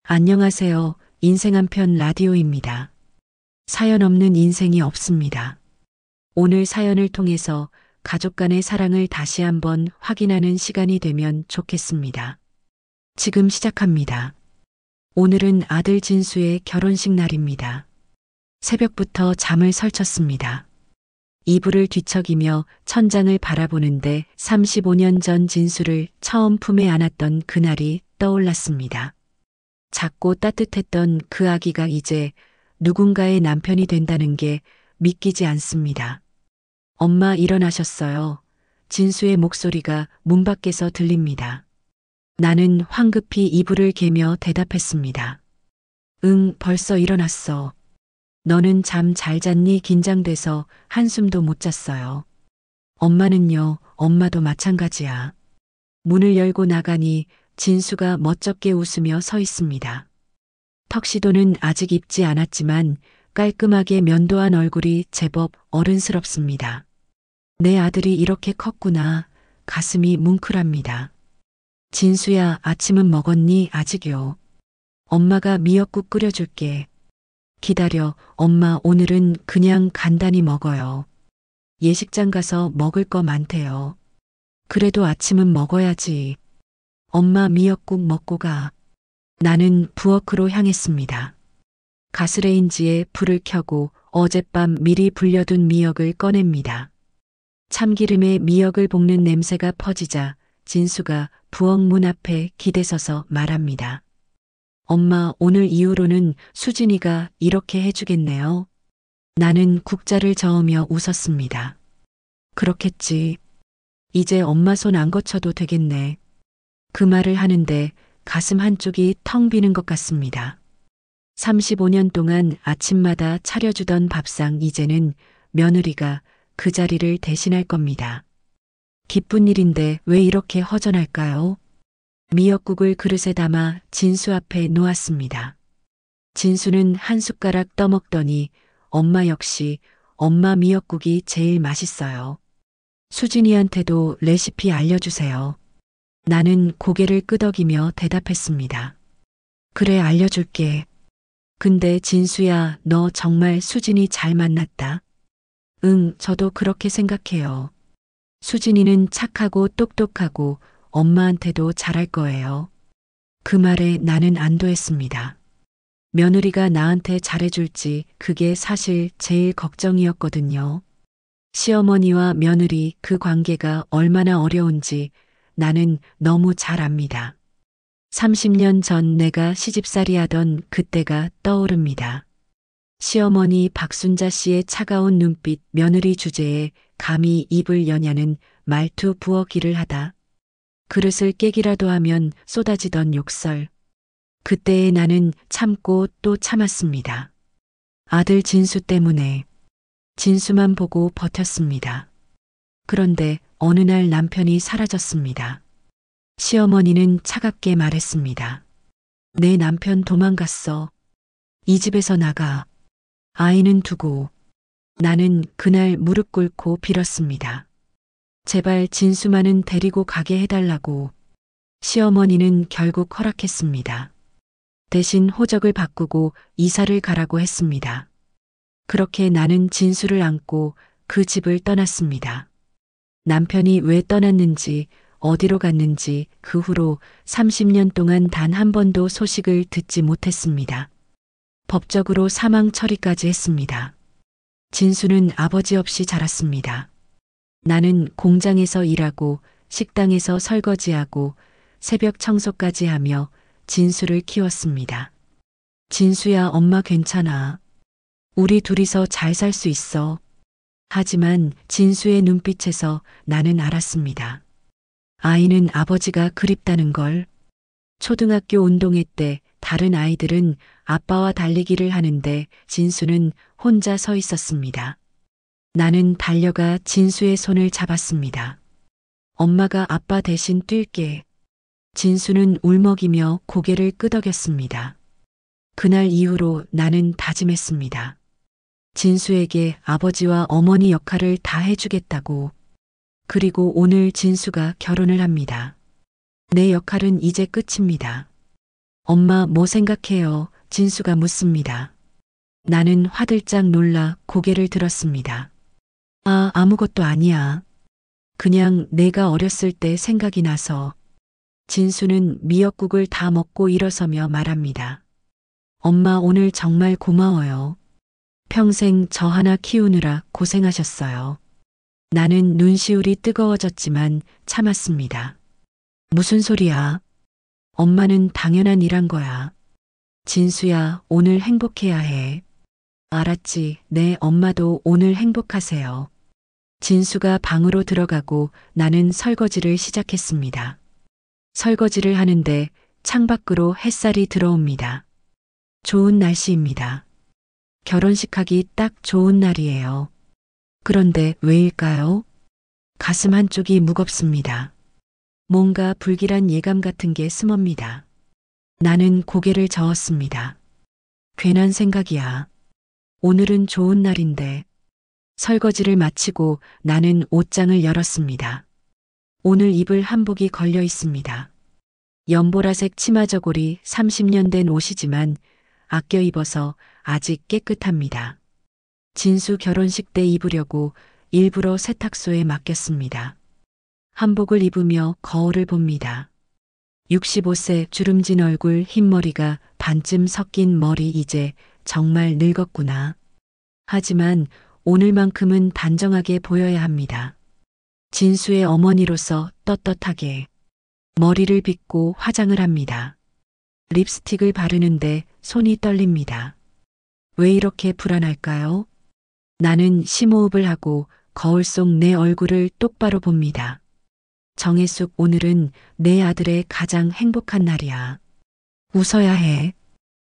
안녕하세요. 인생 한편 라디오입니다. 사연 없는 인생이 없습니다. 오늘 사연을 통해서 가족 간의 사랑을 다시 한번 확인하는 시간이 되면 좋겠습니다. 지금 시작합니다. 오늘은 아들 진수의 결혼식 날입니다. 새벽부터 잠을 설쳤습니다. 이불을 뒤척이며 천장을 바라보는데 35년 전 진수를 처음 품에 안았던 그날이 떠올랐습니다. 작고 따뜻했던 그 아기가 이제 누군가의 남편이 된다는 게 믿기지 않습니다. 엄마 일어나셨어요. 진수의 목소리가 문 밖에서 들립니다. 나는 황급히 이불을 개며 대답했습니다. 응, 벌써 일어났어. 너는 잠 잘 잤니? 긴장돼서 한숨도 못 잤어요. 엄마는요, 엄마도 마찬가지야. 문을 열고 나가니 진수가 멋쩍게 웃으며 서 있습니다. 턱시도는 아직 입지 않았지만 깔끔하게 면도한 얼굴이 제법 어른스럽습니다. 내 아들이 이렇게 컸구나. 가슴이 뭉클합니다. 진수야, 아침은 먹었니? 아직요. 엄마가 미역국 끓여줄게. 기다려, 엄마 오늘은 그냥 간단히 먹어요. 예식장 가서 먹을 거 많대요. 그래도 아침은 먹어야지. 엄마 미역국 먹고 가. 나는 부엌으로 향했습니다. 가스레인지에 불을 켜고 어젯밤 미리 불려둔 미역을 꺼냅니다. 참기름에 미역을 볶는 냄새가 퍼지자 진수가 부엌 문 앞에 기대서서 말합니다. 엄마, 오늘 이후로는 수진이가 이렇게 해주겠네요. 나는 국자를 저으며 웃었습니다. 그렇겠지. 이제 엄마 손 안 거쳐도 되겠네. 그 말을 하는데 가슴 한쪽이 텅 비는 것 같습니다. 35년 동안 아침마다 차려주던 밥상 이제는 며느리가 그 자리를 대신할 겁니다. 기쁜 일인데 왜 이렇게 허전할까요? 미역국을 그릇에 담아 진수 앞에 놓았습니다. 진수는 한 숟가락 떠먹더니 엄마 역시 엄마 미역국이 제일 맛있어요. 수진이한테도 레시피 알려주세요. 나는 고개를 끄덕이며 대답했습니다. 그래, 알려줄게. 근데 진수야, 너 정말 수진이 잘 만났다. 응, 저도 그렇게 생각해요. 수진이는 착하고 똑똑하고 엄마한테도 잘할 거예요. 그 말에 나는 안도했습니다. 며느리가 나한테 잘해줄지 그게 사실 제일 걱정이었거든요. 시어머니와 며느리 그 관계가 얼마나 어려운지 나는 너무 잘 압니다. 30년 전 내가 시집살이 하던 그때가 떠오릅니다. 시어머니 박순자 씨의 차가운 눈빛, 며느리 주제에 감히 입을 여냐는 말투, 부엌 일을 하다 그릇을 깨기라도 하면 쏟아지던 욕설. 그때의 나는 참고 또 참았습니다. 아들 진수 때문에. 진수만 보고 버텼습니다. 그런데 어느 날 남편이 사라졌습니다. 시어머니는 차갑게 말했습니다. 내 남편 도망갔어. 이 집에서 나가. 아이는 두고. 나는 그날 무릎 꿇고 빌었습니다. 제발 진수만은 데리고 가게 해달라고. 시어머니는 결국 허락했습니다. 대신 호적을 바꾸고 이사를 가라고 했습니다. 그렇게 나는 진수를 안고 그 집을 떠났습니다. 남편이 왜 떠났는지 어디로 갔는지 그 후로 30년 동안 단 한 번도 소식을 듣지 못했습니다. 법적으로 사망 처리까지 했습니다. 진수는 아버지 없이 자랐습니다. 나는 공장에서 일하고 식당에서 설거지하고 새벽 청소까지 하며 진수를 키웠습니다. 진수야, 엄마 괜찮아. 우리 둘이서 잘 살 수 있어. 하지만 진수의 눈빛에서 나는 알았습니다. 아이는 아버지가 그립다는 걸. 초등학교 운동회 때 다른 아이들은 아빠와 달리기를 하는데 진수는 혼자 서 있었습니다. 나는 달려가 진수의 손을 잡았습니다. 엄마가 아빠 대신 뛸게. 진수는 울먹이며 고개를 끄덕였습니다. 그날 이후로 나는 다짐했습니다. 진수에게 아버지와 어머니 역할을 다 해주겠다고. 그리고 오늘 진수가 결혼을 합니다. 내 역할은 이제 끝입니다. 엄마 뭐 생각해요? 진수가 묻습니다. 나는 화들짝 놀라 고개를 들었습니다. 아무것도 아니야. 그냥 내가 어렸을 때 생각이 나서. 진수는 미역국을 다 먹고 일어서며 말합니다. 엄마 오늘 정말 고마워요. 평생 저 하나 키우느라 고생하셨어요. 나는 눈시울이 뜨거워졌지만 참았습니다. 무슨 소리야? 엄마는 당연한 일한 거야. 진수야, 오늘 행복해야 해. 알았지, 네, 엄마도 오늘 행복하세요. 진수가 방으로 들어가고 나는 설거지를 시작했습니다. 설거지를 하는데 창밖으로 햇살이 들어옵니다. 좋은 날씨입니다. 결혼식 하기 딱 좋은 날이에요. 그런데 왜일까요? 가슴 한쪽이 무겁습니다. 뭔가 불길한 예감 같은 게 스멉니다. 나는 고개를 저었습니다. 괜한 생각이야. 오늘은 좋은 날인데. 설거지를 마치고 나는 옷장을 열었습니다. 오늘 입을 한복이 걸려 있습니다. 연보라색 치마 저고리 30년 된 옷이지만 아껴 입어서 아직 깨끗합니다. 진수 결혼식 때 입으려고 일부러 세탁소에 맡겼습니다. 한복을 입으며 거울을 봅니다. 65세 주름진 얼굴 흰머리가 반쯤 섞인 머리 이제 정말 늙었구나. 하지만 오늘만큼은 단정하게 보여야 합니다. 진수의 어머니로서 떳떳하게 머리를 빗고 화장을 합니다. 립스틱을 바르는데 손이 떨립니다. 왜 이렇게 불안할까요? 나는 심호흡을 하고 거울 속 내 얼굴을 똑바로 봅니다. 정혜숙, 오늘은 내 아들의 가장 행복한 날이야. 웃어야 해.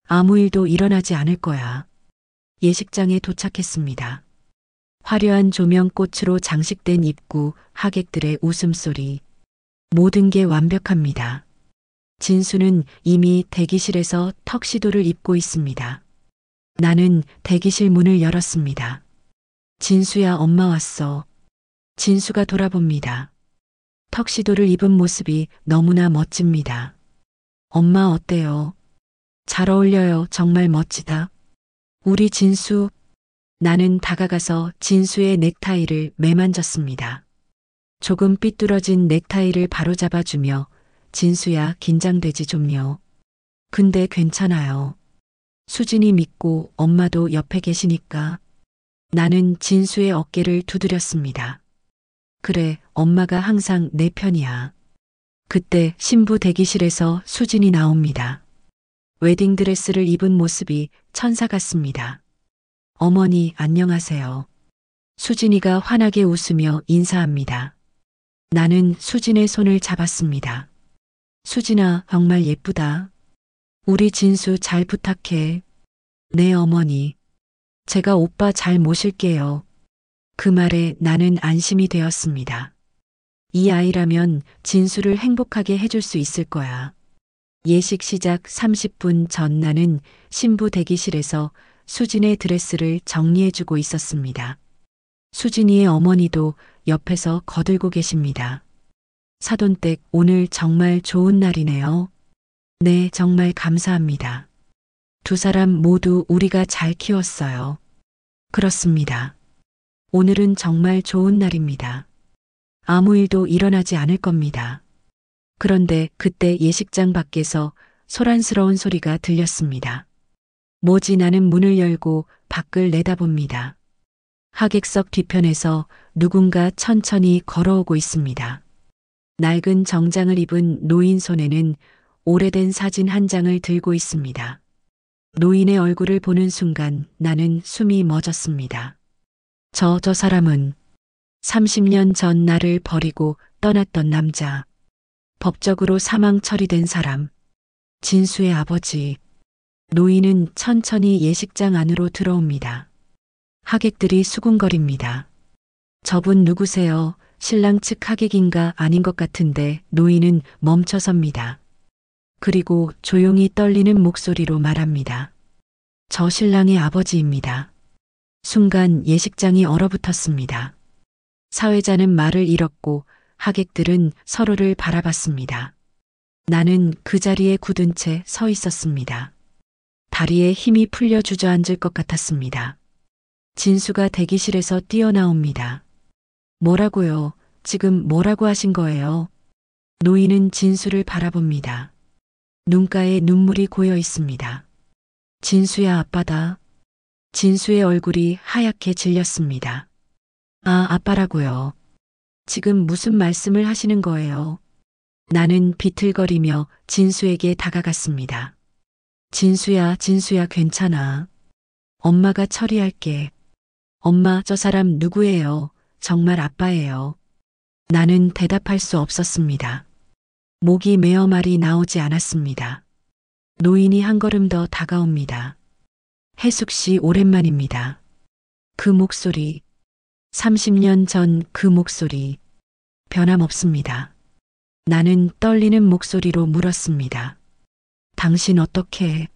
아무 일도 일어나지 않을 거야. 예식장에 도착했습니다. 화려한 조명꽃으로 장식된 입구, 하객들의 웃음소리. 모든 게 완벽합니다. 진수는 이미 대기실에서 턱시도를 입고 있습니다. 나는 대기실 문을 열었습니다. 진수야, 엄마 왔어. 진수가 돌아봅니다. 턱시도를 입은 모습이 너무나 멋집니다. 엄마 어때요? 잘 어울려요. 정말 멋지다. 우리 진수. 나는 다가가서 진수의 넥타이를 매만졌습니다. 조금 삐뚤어진 넥타이를 바로잡아주며 진수야, 긴장되지 좀요. 근데 괜찮아요. 수진이 믿고 엄마도 옆에 계시니까. 나는 진수의 어깨를 두드렸습니다. 그래, 엄마가 항상 내 편이야. 그때 신부 대기실에서 수진이 나옵니다. 웨딩드레스를 입은 모습이 천사 같습니다. 어머니, 안녕하세요. 수진이가 환하게 웃으며 인사합니다. 나는 수진의 손을 잡았습니다. 수진아, 정말 예쁘다. 우리 진수 잘 부탁해. 네, 어머니. 제가 오빠 잘 모실게요. 그 말에 나는 안심이 되었습니다. 이 아이라면 진수를 행복하게 해줄 수 있을 거야. 예식 시작 30분 전 나는 신부 대기실에서 수진의 드레스를 정리해주고 있었습니다. 수진이의 어머니도 옆에서 거들고 계십니다. 사돈댁, 오늘 정말 좋은 날이네요. 네, 정말 감사합니다. 두 사람 모두 우리가 잘 키웠어요. 그렇습니다. 오늘은 정말 좋은 날입니다. 아무 일도 일어나지 않을 겁니다. 그런데 그때 예식장 밖에서 소란스러운 소리가 들렸습니다. 뭐지? 나는 문을 열고 밖을 내다봅니다. 하객석 뒤편에서 누군가 천천히 걸어오고 있습니다. 낡은 정장을 입은 노인 손에는 오래된 사진 한 장을 들고 있습니다. 노인의 얼굴을 보는 순간 나는 숨이 멎었습니다. 저 사람은 30년 전 나를 버리고 떠났던 남자. 법적으로 사망 처리된 사람. 진수의 아버지. 노인은 천천히 예식장 안으로 들어옵니다. 하객들이 수군거립니다. 저분 누구세요? 신랑 측 하객인가 아닌 것 같은데 노인은 멈춰섭니다. 그리고 조용히 떨리는 목소리로 말합니다. 저 신랑의 아버지입니다. 순간 예식장이 얼어붙었습니다. 사회자는 말을 잃었고 하객들은 서로를 바라봤습니다. 나는 그 자리에 굳은 채 서 있었습니다. 다리에 힘이 풀려 주저앉을 것 같았습니다. 진수가 대기실에서 뛰어나옵니다. 뭐라고요? 지금 뭐라고 하신 거예요? 노인은 진수를 바라봅니다. 눈가에 눈물이 고여 있습니다. 진수야, 아빠다. 진수의 얼굴이 하얗게 질렸습니다. 아, 아빠라고요. 지금 무슨 말씀을 하시는 거예요? 나는 비틀거리며 진수에게 다가갔습니다. 진수야, 진수야, 괜찮아. 엄마가 처리할게. 엄마, 저 사람 누구예요? 정말 아빠예요. 나는 대답할 수 없었습니다. 목이 메어 말이 나오지 않았습니다. 노인이 한 걸음 더 다가옵니다. 혜숙 씨, 오랜만입니다. 그 목소리, 30년 전 그 목소리, 변함없습니다. 나는 떨리는 목소리로 물었습니다. 당신 어떻게?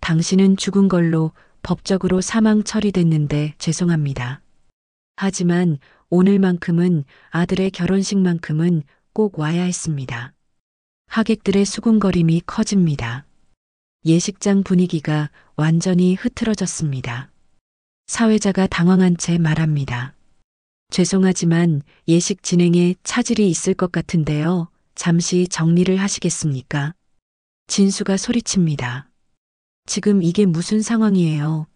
당신은 죽은 걸로 법적으로 사망 처리됐는데 죄송합니다. 하지만 오늘만큼은 아들의 결혼식만큼은 꼭 와야 했습니다. 하객들의 수군거림이 커집니다. 예식장 분위기가 완전히 흐트러졌습니다. 사회자가 당황한 채 말합니다. 죄송하지만 예식 진행에 차질이 있을 것 같은데요. 잠시 정리를 하시겠습니까? 진수가 소리칩니다. 지금 이게 무슨 상황이에요?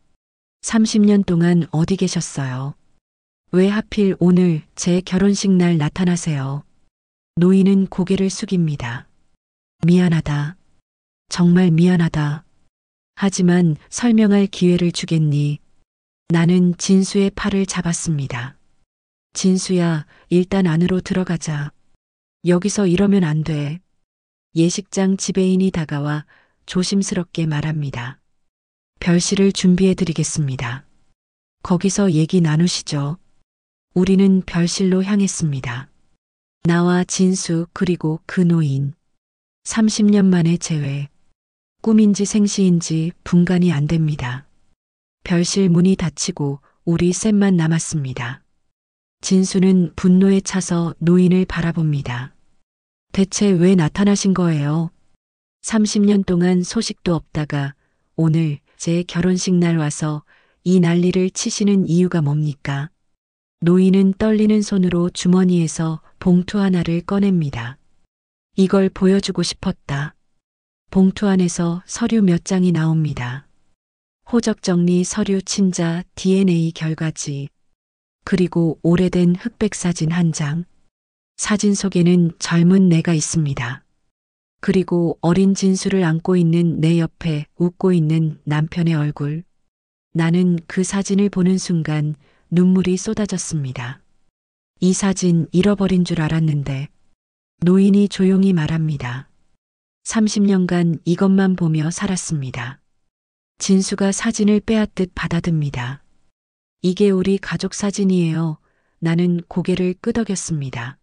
30년 동안 어디 계셨어요? 왜 하필 오늘 제 결혼식 날 나타나세요? 노인은 고개를 숙입니다. 미안하다. 정말 미안하다. 하지만 설명할 기회를 주겠니? 나는 진수의 팔을 잡았습니다. 진수야, 일단 안으로 들어가자. 여기서 이러면 안 돼. 예식장 지배인이 다가와 조심스럽게 말합니다. 별실을 준비해 드리겠습니다. 거기서 얘기 나누시죠. 우리는 별실로 향했습니다. 나와 진수 그리고 그 노인. 30년 만에 재회. 꿈인지 생시인지 분간이 안 됩니다. 별실 문이 닫히고 우리 셋만 남았습니다. 진수는 분노에 차서 노인을 바라봅니다. 대체 왜 나타나신 거예요? 30년 동안 소식도 없다가 오늘 제 결혼식 날 와서 이 난리를 치시는 이유가 뭡니까? 노인은 떨리는 손으로 주머니에서 봉투 하나를 꺼냅니다. 이걸 보여주고 싶었다. 봉투 안에서 서류 몇 장이 나옵니다. 호적 정리 서류 친자 DNA 결과지. 그리고 오래된 흑백 사진 한 장. 사진 속에는 젊은 내가 있습니다. 그리고 어린 진수를 안고 있는 내 옆에 웃고 있는 남편의 얼굴. 나는 그 사진을 보는 순간 눈물이 쏟아졌습니다. 이 사진 잃어버린 줄 알았는데 노인이 조용히 말합니다. 30년간 이것만 보며 살았습니다. 진수가 사진을 빼앗듯 받아듭니다. 이게 우리 가족 사진이에요. 나는 고개를 끄덕였습니다.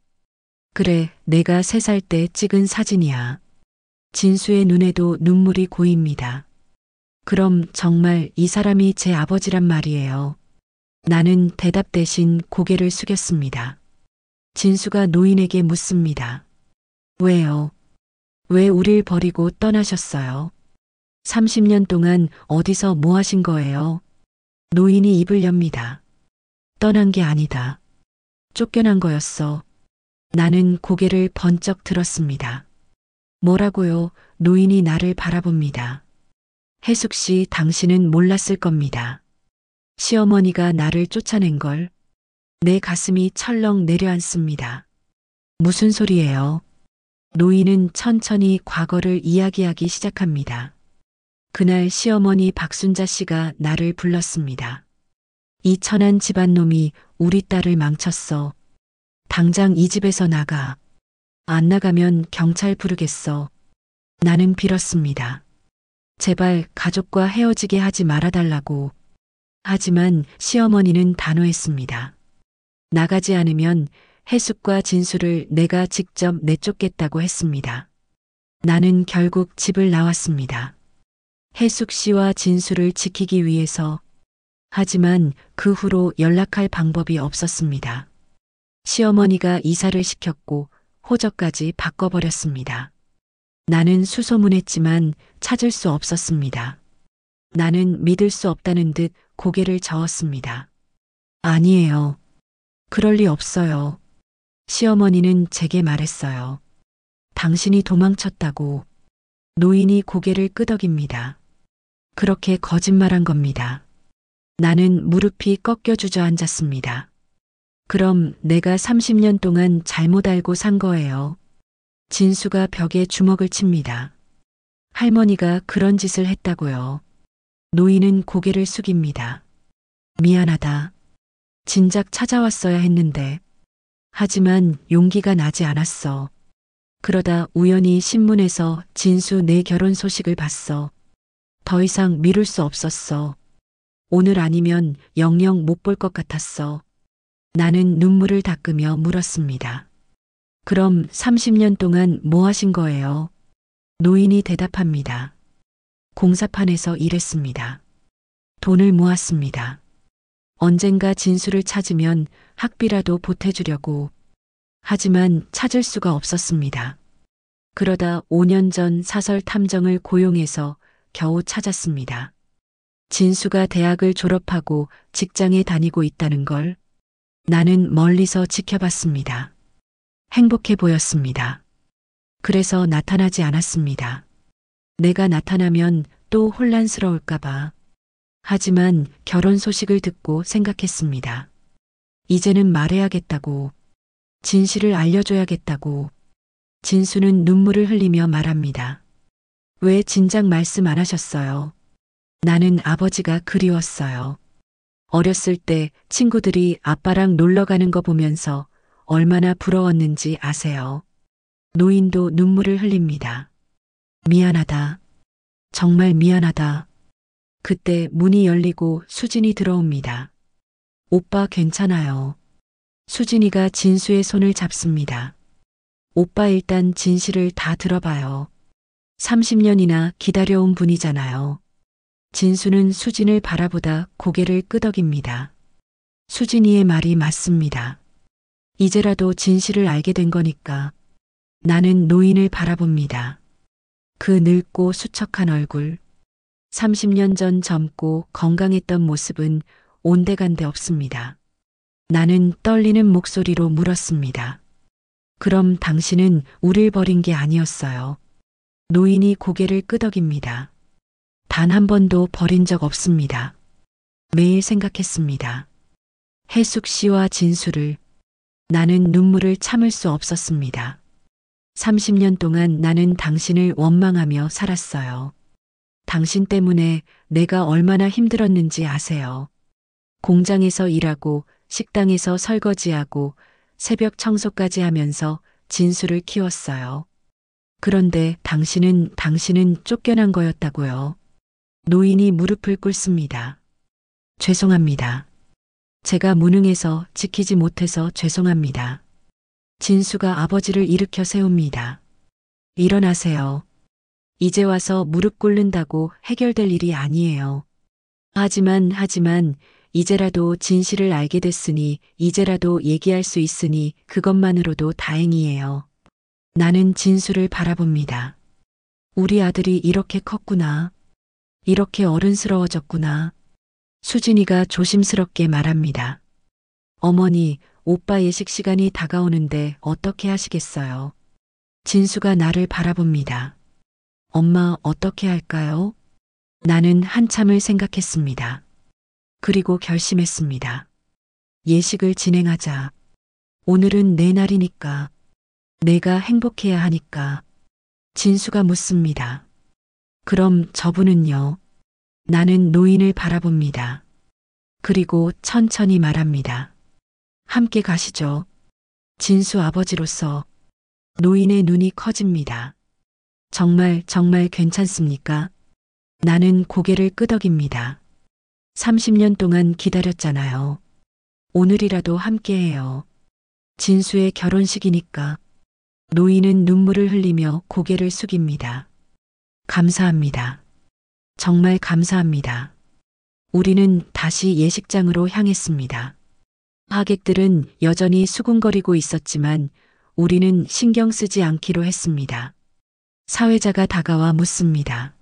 그래, 내가 3살 때 찍은 사진이야. 진수의 눈에도 눈물이 고입니다. 그럼 정말 이 사람이 제 아버지란 말이에요. 나는 대답 대신 고개를 숙였습니다. 진수가 노인에게 묻습니다. 왜요? 왜 우릴 버리고 떠나셨어요? 30년 동안 어디서 뭐 하신 거예요? 노인이 입을 엽니다. 떠난 게 아니다. 쫓겨난 거였어. 나는 고개를 번쩍 들었습니다. 뭐라고요? 노인이 나를 바라봅니다. 혜숙 씨, 당신은 몰랐을 겁니다. 시어머니가 나를 쫓아낸 걸. 내 가슴이 철렁 내려앉습니다. 무슨 소리예요? 노인은 천천히 과거를 이야기하기 시작합니다. 그날 시어머니 박순자 씨가 나를 불렀습니다. 이 천한 집안 놈이 우리 딸을 망쳤어. 당장 이 집에서 나가. 안 나가면 경찰 부르겠어. 나는 빌었습니다. 제발 가족과 헤어지게 하지 말아달라고. 하지만 시어머니는 단호했습니다. 나가지 않으면 혜숙과 진수를 내가 직접 내쫓겠다고 했습니다. 나는 결국 집을 나왔습니다. 혜숙 씨와 진수를 지키기 위해서. 하지만 그 후로 연락할 방법이 없었습니다. 시어머니가 이사를 시켰고 호적까지 바꿔버렸습니다. 나는 수소문했지만 찾을 수 없었습니다. 나는 믿을 수 없다는 듯 고개를 저었습니다. 아니에요. 그럴 리 없어요. 시어머니는 제게 말했어요. 당신이 도망쳤다고. 노인이 고개를 끄덕입니다. 그렇게 거짓말한 겁니다. 나는 무릎이 꺾여 주저앉았습니다. 그럼 내가 30년 동안 잘못 알고 산 거예요. 진수가 벽에 주먹을 칩니다. 할머니가 그런 짓을 했다고요. 노인은 고개를 숙입니다. 미안하다. 진작 찾아왔어야 했는데. 하지만 용기가 나지 않았어. 그러다 우연히 신문에서 진수 내 결혼 소식을 봤어. 더 이상 미룰 수 없었어. 오늘 아니면 영영 못 볼 것 같았어. 나는 눈물을 닦으며 물었습니다. 그럼 30년 동안 뭐 하신 거예요? 노인이 대답합니다. 공사판에서 일했습니다. 돈을 모았습니다. 언젠가 진수를 찾으면 학비라도 보태주려고. 하지만 찾을 수가 없었습니다. 그러다 5년 전 사설 탐정을 고용해서 겨우 찾았습니다. 진수가 대학을 졸업하고 직장에 다니고 있다는 걸. 나는 멀리서 지켜봤습니다. 행복해 보였습니다. 그래서 나타나지 않았습니다. 내가 나타나면 또 혼란스러울까봐. 하지만 결혼 소식을 듣고 생각했습니다. 이제는 말해야겠다고. 진실을 알려줘야겠다고. 진수는 눈물을 흘리며 말합니다. 왜 진작 말씀 안 하셨어요? 나는 아버지가 그리웠어요. 어렸을 때 친구들이 아빠랑 놀러 가는 거 보면서 얼마나 부러웠는지 아세요? 노인도 눈물을 흘립니다. 미안하다. 정말 미안하다. 그때 문이 열리고 수진이 들어옵니다. 오빠 괜찮아요. 수진이가 진수의 손을 잡습니다. 오빠 일단 진실을 다 들어봐요. 30년이나 기다려온 분이잖아요. 진수는 수진을 바라보다 고개를 끄덕입니다. 수진이의 말이 맞습니다. 이제라도 진실을 알게 된 거니까. 나는 노인을 바라봅니다. 그 늙고 수척한 얼굴. 30년 전 젊고 건강했던 모습은 온데간데 없습니다. 나는 떨리는 목소리로 물었습니다. 그럼 당신은 우릴 버린 게 아니었어요. 노인이 고개를 끄덕입니다. 단 한 번도 버린 적 없습니다. 매일 생각했습니다. 해숙 씨와 진수를. 나는 눈물을 참을 수 없었습니다. 30년 동안 나는 당신을 원망하며 살았어요. 당신 때문에 내가 얼마나 힘들었는지 아세요. 공장에서 일하고 식당에서 설거지하고 새벽 청소까지 하면서 진수를 키웠어요. 그런데 당신은 쫓겨난 거였다고요. 노인이 무릎을 꿇습니다. 죄송합니다. 제가 무능해서 지키지 못해서 죄송합니다. 진수가 아버지를 일으켜 세웁니다. 일어나세요. 이제 와서 무릎 꿇는다고 해결될 일이 아니에요. 하지만 이제라도 진실을 알게 됐으니 이제라도 얘기할 수 있으니 그것만으로도 다행이에요. 나는 진수를 바라봅니다. 우리 아들이 이렇게 컸구나. 이렇게 어른스러워졌구나. 수진이가 조심스럽게 말합니다. 어머니, 오빠 예식 시간이 다가오는데 어떻게 하시겠어요? 진수가 나를 바라봅니다. 엄마 어떻게 할까요? 나는 한참을 생각했습니다. 그리고 결심했습니다. 예식을 진행하자. 오늘은 내 날이니까. 내가 행복해야 하니까. 진수가 묻습니다. 그럼 저분은요? 나는 노인을 바라봅니다. 그리고 천천히 말합니다. 함께 가시죠. 진수 아버지로서. 노인의 눈이 커집니다. 정말 괜찮습니까? 나는 고개를 끄덕입니다. 30년 동안 기다렸잖아요. 오늘이라도 함께해요. 진수의 결혼식이니까. 노인은 눈물을 흘리며 고개를 숙입니다. 감사합니다. 정말 감사합니다. 우리는 다시 예식장으로 향했습니다. 하객들은 여전히 수군거리고 있었지만 우리는 신경 쓰지 않기로 했습니다. 사회자가 다가와 묻습니다.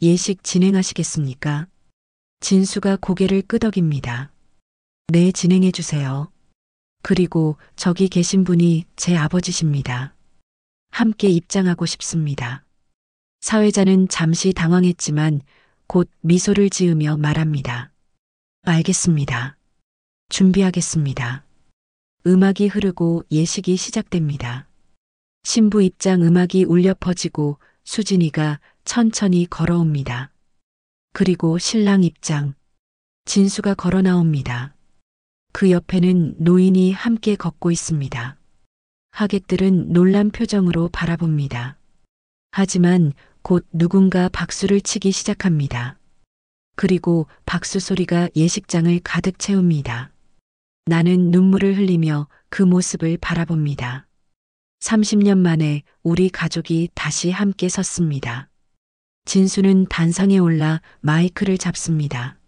예식 진행하시겠습니까? 진수가 고개를 끄덕입니다. 네, 진행해 주세요. 그리고 저기 계신 분이 제 아버지십니다. 함께 입장하고 싶습니다. 사회자는 잠시 당황했지만 곧 미소를 지으며 말합니다. 알겠습니다. 준비하겠습니다. 음악이 흐르고 예식이 시작됩니다. 신부 입장 음악이 울려 퍼지고 수진이가 천천히 걸어옵니다. 그리고 신랑 입장. 진수가 걸어 나옵니다. 그 옆에는 노인이 함께 걷고 있습니다. 하객들은 놀란 표정으로 바라봅니다. 하지만 곧 누군가 박수를 치기 시작합니다. 그리고 박수 소리가 예식장을 가득 채웁니다. 나는 눈물을 흘리며 그 모습을 바라봅니다. 30년 만에 우리 가족이 다시 함께 섰습니다. 진수는 단상에 올라 마이크를 잡습니다.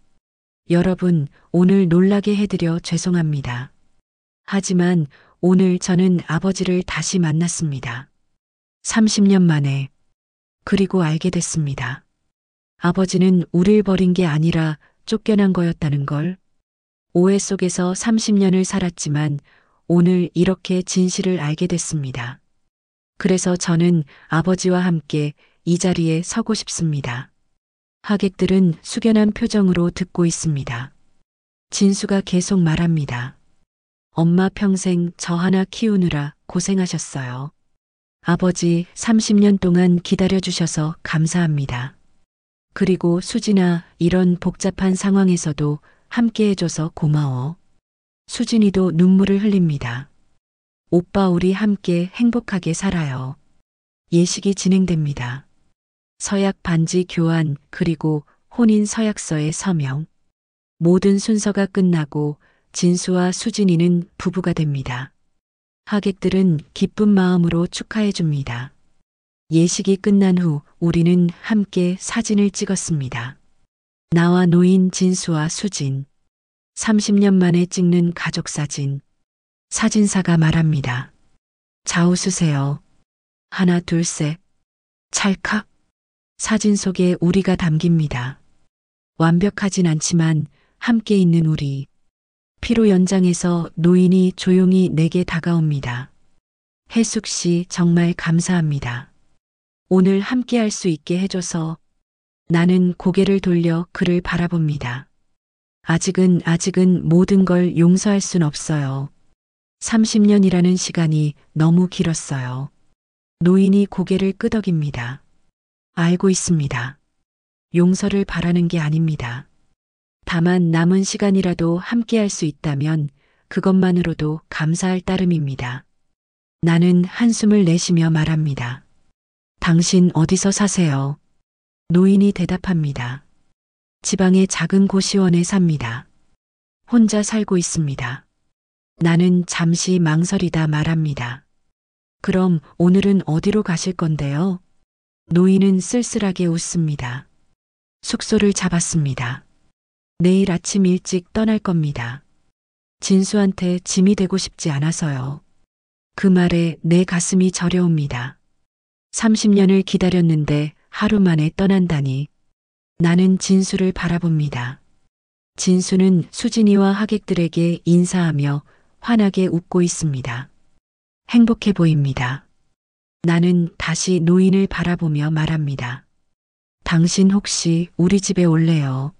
여러분, 오늘 놀라게 해드려 죄송합니다. 하지만 오늘 저는 아버지를 다시 만났습니다. 30년 만에. 그리고 알게 됐습니다. 아버지는 우릴 버린 게 아니라 쫓겨난 거였다는 걸. 오해 속에서 30년을 살았지만 오늘 이렇게 진실을 알게 됐습니다. 그래서 저는 아버지와 함께 이 자리에 서고 싶습니다. 하객들은 숙연한 표정으로 듣고 있습니다. 진수가 계속 말합니다. 엄마 평생 저 하나 키우느라 고생하셨어요. 아버지 30년 동안 기다려주셔서 감사합니다. 그리고 수진아, 이런 복잡한 상황에서도 함께 해줘서 고마워. 수진이도 눈물을 흘립니다. 오빠, 우리 함께 행복하게 살아요. 예식이 진행됩니다. 서약 반지 교환, 그리고 혼인 서약서의 서명. 모든 순서가 끝나고 진수와 수진이는 부부가 됩니다. 하객들은 기쁜 마음으로 축하해 줍니다. 예식이 끝난 후 우리는 함께 사진을 찍었습니다. 나와 노인 진수와 수진. 30년 만에 찍는 가족 사진. 사진사가 말합니다. 좌우수세요. 하나, 둘, 셋. 찰칵. 사진 속에 우리가 담깁니다. 완벽하진 않지만 함께 있는 우리. 피로 연장해서 노인이 조용히 내게 다가옵니다. 혜숙 씨, 정말 감사합니다. 오늘 함께 할 수 있게 해줘서. 나는 고개를 돌려 그를 바라봅니다. 아직은 모든 걸 용서할 순 없어요. 30년이라는 시간이 너무 길었어요. 노인이 고개를 끄덕입니다. 알고 있습니다. 용서를 바라는 게 아닙니다. 다만 남은 시간이라도 함께 할 수 있다면 그것만으로도 감사할 따름입니다. 나는 한숨을 내쉬며 말합니다. 당신 어디서 사세요? 노인이 대답합니다. 지방의 작은 고시원에 삽니다. 혼자 살고 있습니다. 나는 잠시 망설이다 말합니다. 그럼 오늘은 어디로 가실 건데요? 노인은 쓸쓸하게 웃습니다. 숙소를 잡았습니다. 내일 아침 일찍 떠날 겁니다. 진수한테 짐이 되고 싶지 않아서요. 그 말에 내 가슴이 저려옵니다. 30년을 기다렸는데 하루 만에 떠난다니. 나는 진수를 바라봅니다. 진수는 수진이와 하객들에게 인사하며 환하게 웃고 있습니다. 행복해 보입니다. 나는 다시 노인을 바라보며 말합니다. 당신 혹시 우리 집에 올래요?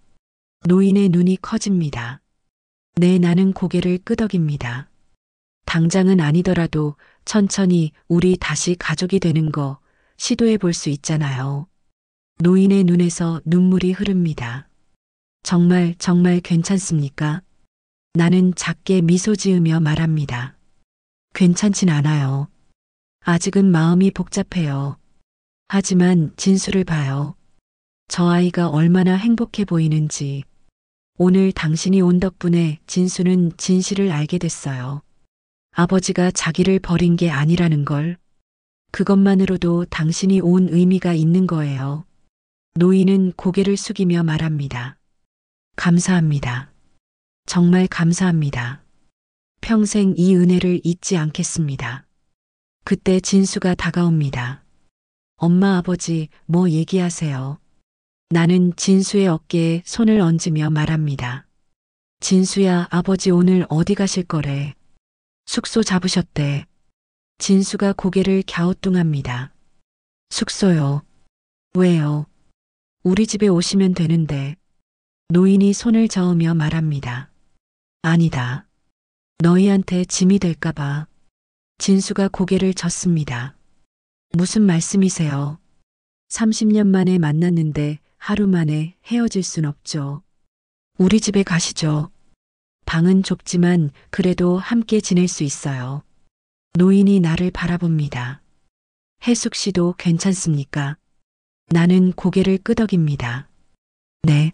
노인의 눈이 커집니다. 네, 나는 고개를 끄덕입니다. 당장은 아니더라도 천천히 우리 다시 가족이 되는 거 시도해 볼 수 있잖아요. 노인의 눈에서 눈물이 흐릅니다. 정말 괜찮습니까? 나는 작게 미소 지으며 말합니다. 괜찮진 않아요. 아직은 마음이 복잡해요. 하지만 진수를 봐요. 저 아이가 얼마나 행복해 보이는지. 오늘 당신이 온 덕분에 진수는 진실을 알게 됐어요. 아버지가 자기를 버린 게 아니라는 걸. 그것만으로도 당신이 온 의미가 있는 거예요. 노인은 고개를 숙이며 말합니다. 감사합니다. 정말 감사합니다. 평생 이 은혜를 잊지 않겠습니다. 그때 진수가 다가옵니다. 엄마 아버지 뭐 얘기하세요. 나는 진수의 어깨에 손을 얹으며 말합니다. 진수야, 아버지 오늘 어디 가실 거래? 숙소 잡으셨대. 진수가 고개를 갸우뚱합니다. 숙소요. 왜요? 우리 집에 오시면 되는데. 노인이 손을 저으며 말합니다. 아니다. 너희한테 짐이 될까봐. 진수가 고개를 젓습니다. 무슨 말씀이세요? 30년 만에 만났는데 하루 만에 헤어질 순 없죠. 우리 집에 가시죠. 방은 좁지만 그래도 함께 지낼 수 있어요. 노인이 나를 바라봅니다. 해숙 씨도 괜찮습니까? 나는 고개를 끄덕입니다. 네.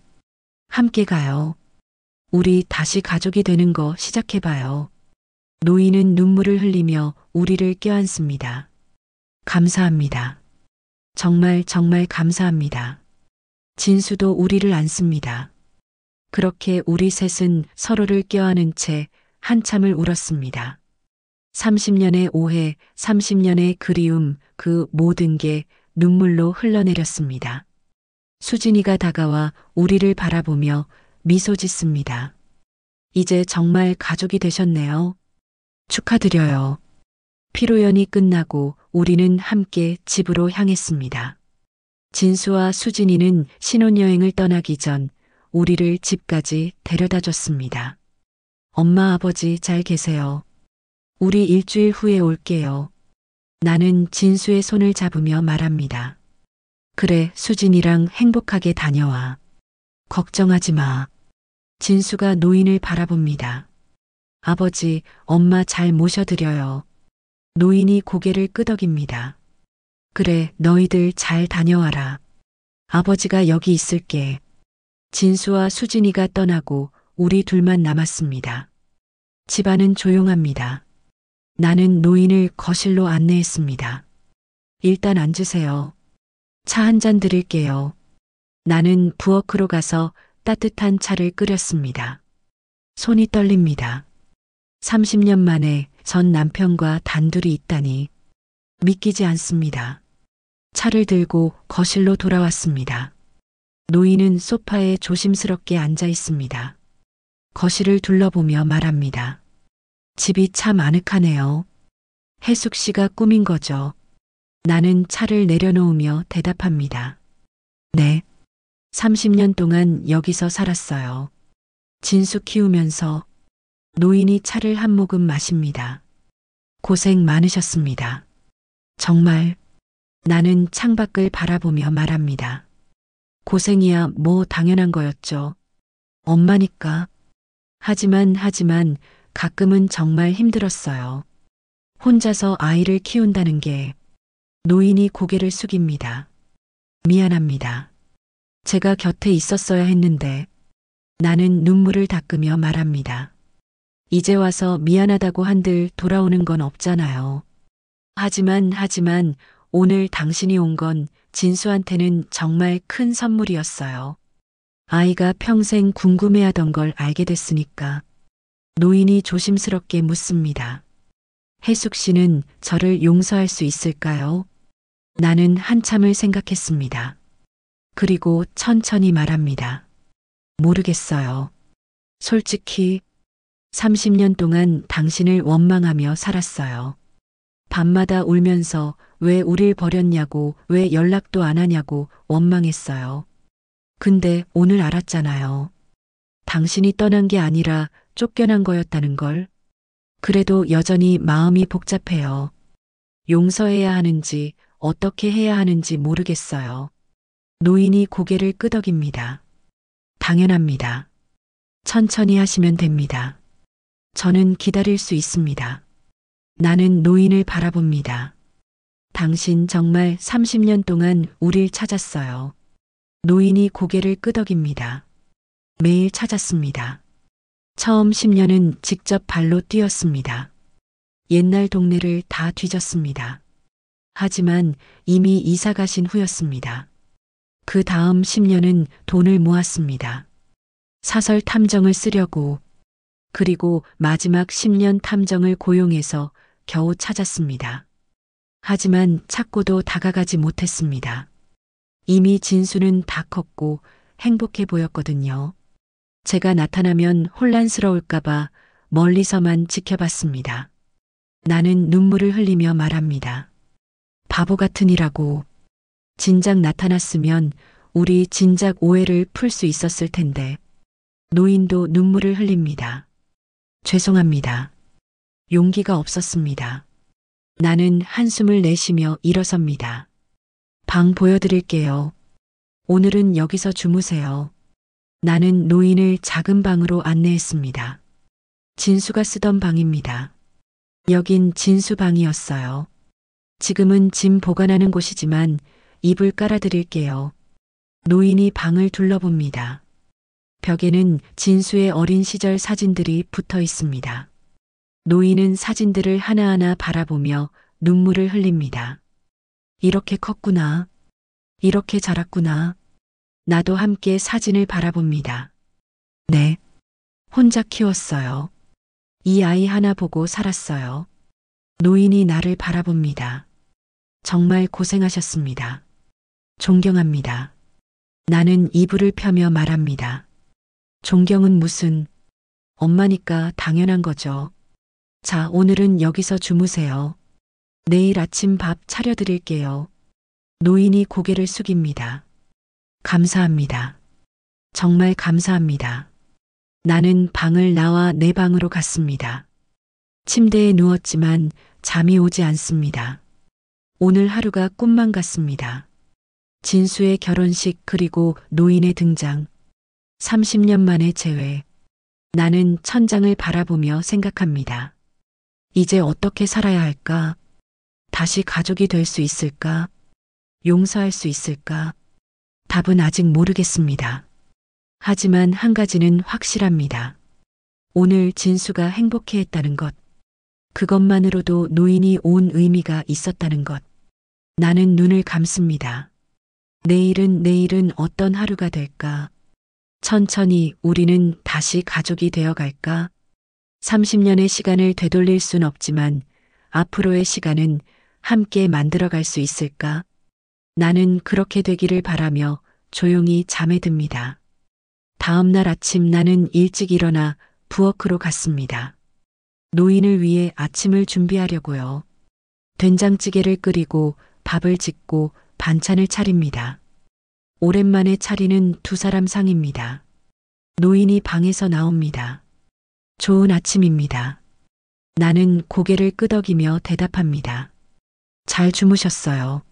함께 가요. 우리 다시 가족이 되는 거 시작해봐요. 노인은 눈물을 흘리며 우리를 껴안습니다. 감사합니다. 정말 정말 감사합니다. 진수도 우리를 안습니다. 그렇게 우리 셋은 서로를 껴안은 채 한참을 울었습니다. 30년의 오해, 30년의 그리움, 그 모든 게 눈물로 흘러내렸습니다. 수진이가 다가와 우리를 바라보며 미소 짓습니다. 이제 정말 가족이 되셨네요. 축하드려요. 피로연이 끝나고 우리는 함께 집으로 향했습니다. 진수와 수진이는 신혼여행을 떠나기 전 우리를 집까지 데려다 줬습니다. 엄마 아버지 잘 계세요. 우리 일주일 후에 올게요. 나는 진수의 손을 잡으며 말합니다. 그래, 수진이랑 행복하게 다녀와. 걱정하지 마. 진수가 노인을 바라봅니다. 아버지, 엄마 잘 모셔드려요. 노인이 고개를 끄덕입니다. 그래, 너희들 잘 다녀와라. 아버지가 여기 있을게. 진수와 수진이가 떠나고 우리 둘만 남았습니다. 집안은 조용합니다. 나는 노인을 거실로 안내했습니다. 일단 앉으세요. 차 한 잔 드릴게요. 나는 부엌으로 가서 따뜻한 차를 끓였습니다. 손이 떨립니다. 30년 만에 전 남편과 단둘이 있다니 믿기지 않습니다. 차를 들고 거실로 돌아왔습니다. 노인은 소파에 조심스럽게 앉아 있습니다. 거실을 둘러보며 말합니다. 집이 참 아늑하네요. 해숙 씨가 꾸민 거죠. 나는 차를 내려놓으며 대답합니다. 네. 30년 동안 여기서 살았어요. 진수 키우면서. 노인이 차를 한 모금 마십니다. 고생 많으셨습니다. 정말. 나는 창밖을 바라보며 말합니다. 고생이야 뭐 당연한 거였죠. 엄마니까. 하지만 가끔은 정말 힘들었어요. 혼자서 아이를 키운다는 게. 노인이 고개를 숙입니다. 미안합니다. 제가 곁에 있었어야 했는데. 나는 눈물을 닦으며 말합니다. 이제 와서 미안하다고 한들 돌아오는 건 없잖아요. 하지만 오늘 당신이 온 건 진수한테는 정말 큰 선물이었어요. 아이가 평생 궁금해하던 걸 알게 됐으니까. 노인이 조심스럽게 묻습니다. 해숙 씨는 저를 용서할 수 있을까요? 나는 한참을 생각했습니다. 그리고 천천히 말합니다. 모르겠어요. 솔직히 30년 동안 당신을 원망하며 살았어요. 밤마다 울면서 왜 우릴 버렸냐고, 왜 연락도 안 하냐고 원망했어요. 근데 오늘 알았잖아요. 당신이 떠난 게 아니라 쫓겨난 거였다는 걸. 그래도 여전히 마음이 복잡해요. 용서해야 하는지 어떻게 해야 하는지 모르겠어요. 노인이 고개를 끄덕입니다. 당연합니다. 천천히 하시면 됩니다. 저는 기다릴 수 있습니다. 나는 노인을 바라봅니다. 당신 정말 30년 동안 우릴 찾았어요. 노인이 고개를 끄덕입니다. 매일 찾았습니다. 처음 10년은 직접 발로 뛰었습니다. 옛날 동네를 다 뒤졌습니다. 하지만 이미 이사 가신 후였습니다. 그 다음 10년은 돈을 모았습니다. 사설 탐정을 쓰려고. 그리고 마지막 10년 탐정을 고용해서 겨우 찾았습니다. 하지만 찾고도 다가가지 못했습니다. 이미 진수는 다 컸고 행복해 보였거든요. 제가 나타나면 혼란스러울까봐 멀리서만 지켜봤습니다. 나는 눈물을 흘리며 말합니다. 바보 같으니라고. 진작 나타났으면 우리 진작 오해를 풀 수 있었을 텐데. 노인도 눈물을 흘립니다. 죄송합니다. 용기가 없었습니다. 나는 한숨을 내쉬며 일어섭니다. 방 보여드릴게요. 오늘은 여기서 주무세요. 나는 노인을 작은 방으로 안내했습니다. 진수가 쓰던 방입니다. 여긴 진수 방이었어요. 지금은 짐 보관하는 곳이지만 이불 깔아드릴게요. 노인이 방을 둘러봅니다. 벽에는 진수의 어린 시절 사진들이 붙어 있습니다. 노인은 사진들을 하나하나 바라보며 눈물을 흘립니다. 이렇게 컸구나. 이렇게 자랐구나. 나도 함께 사진을 바라봅니다. 네. 혼자 키웠어요. 이 아이 하나 보고 살았어요. 노인이 나를 바라봅니다. 정말 고생하셨습니다. 존경합니다. 나는 이불을 펴며 말합니다. 존경은 무슨, 엄마니까 당연한 거죠. 자, 오늘은 여기서 주무세요. 내일 아침 밥 차려드릴게요. 노인이 고개를 숙입니다. 감사합니다. 정말 감사합니다. 나는 방을 나와 내 방으로 갔습니다. 침대에 누웠지만 잠이 오지 않습니다. 오늘 하루가 꿈만 같습니다. 진수의 결혼식 그리고 노인의 등장. 30년 만에 재회. 나는 천장을 바라보며 생각합니다. 이제 어떻게 살아야 할까? 다시 가족이 될 수 있을까? 용서할 수 있을까? 답은 아직 모르겠습니다. 하지만 한 가지는 확실합니다. 오늘 진수가 행복해했다는 것. 그것만으로도 노인이 온 의미가 있었다는 것. 나는 눈을 감습니다. 내일은 어떤 하루가 될까? 천천히 우리는 다시 가족이 되어 갈까? 30년의 시간을 되돌릴 순 없지만 앞으로의 시간은 함께 만들어갈 수 있을까? 나는 그렇게 되기를 바라며 조용히 잠에 듭니다. 다음 날 아침 나는 일찍 일어나 부엌으로 갔습니다. 노인을 위해 아침을 준비하려고요. 된장찌개를 끓이고 밥을 짓고 반찬을 차립니다. 오랜만에 차리는 두 사람 상입니다. 노인이 방에서 나옵니다. 좋은 아침입니다. 나는 고개를 끄덕이며 대답합니다. 잘 주무셨어요.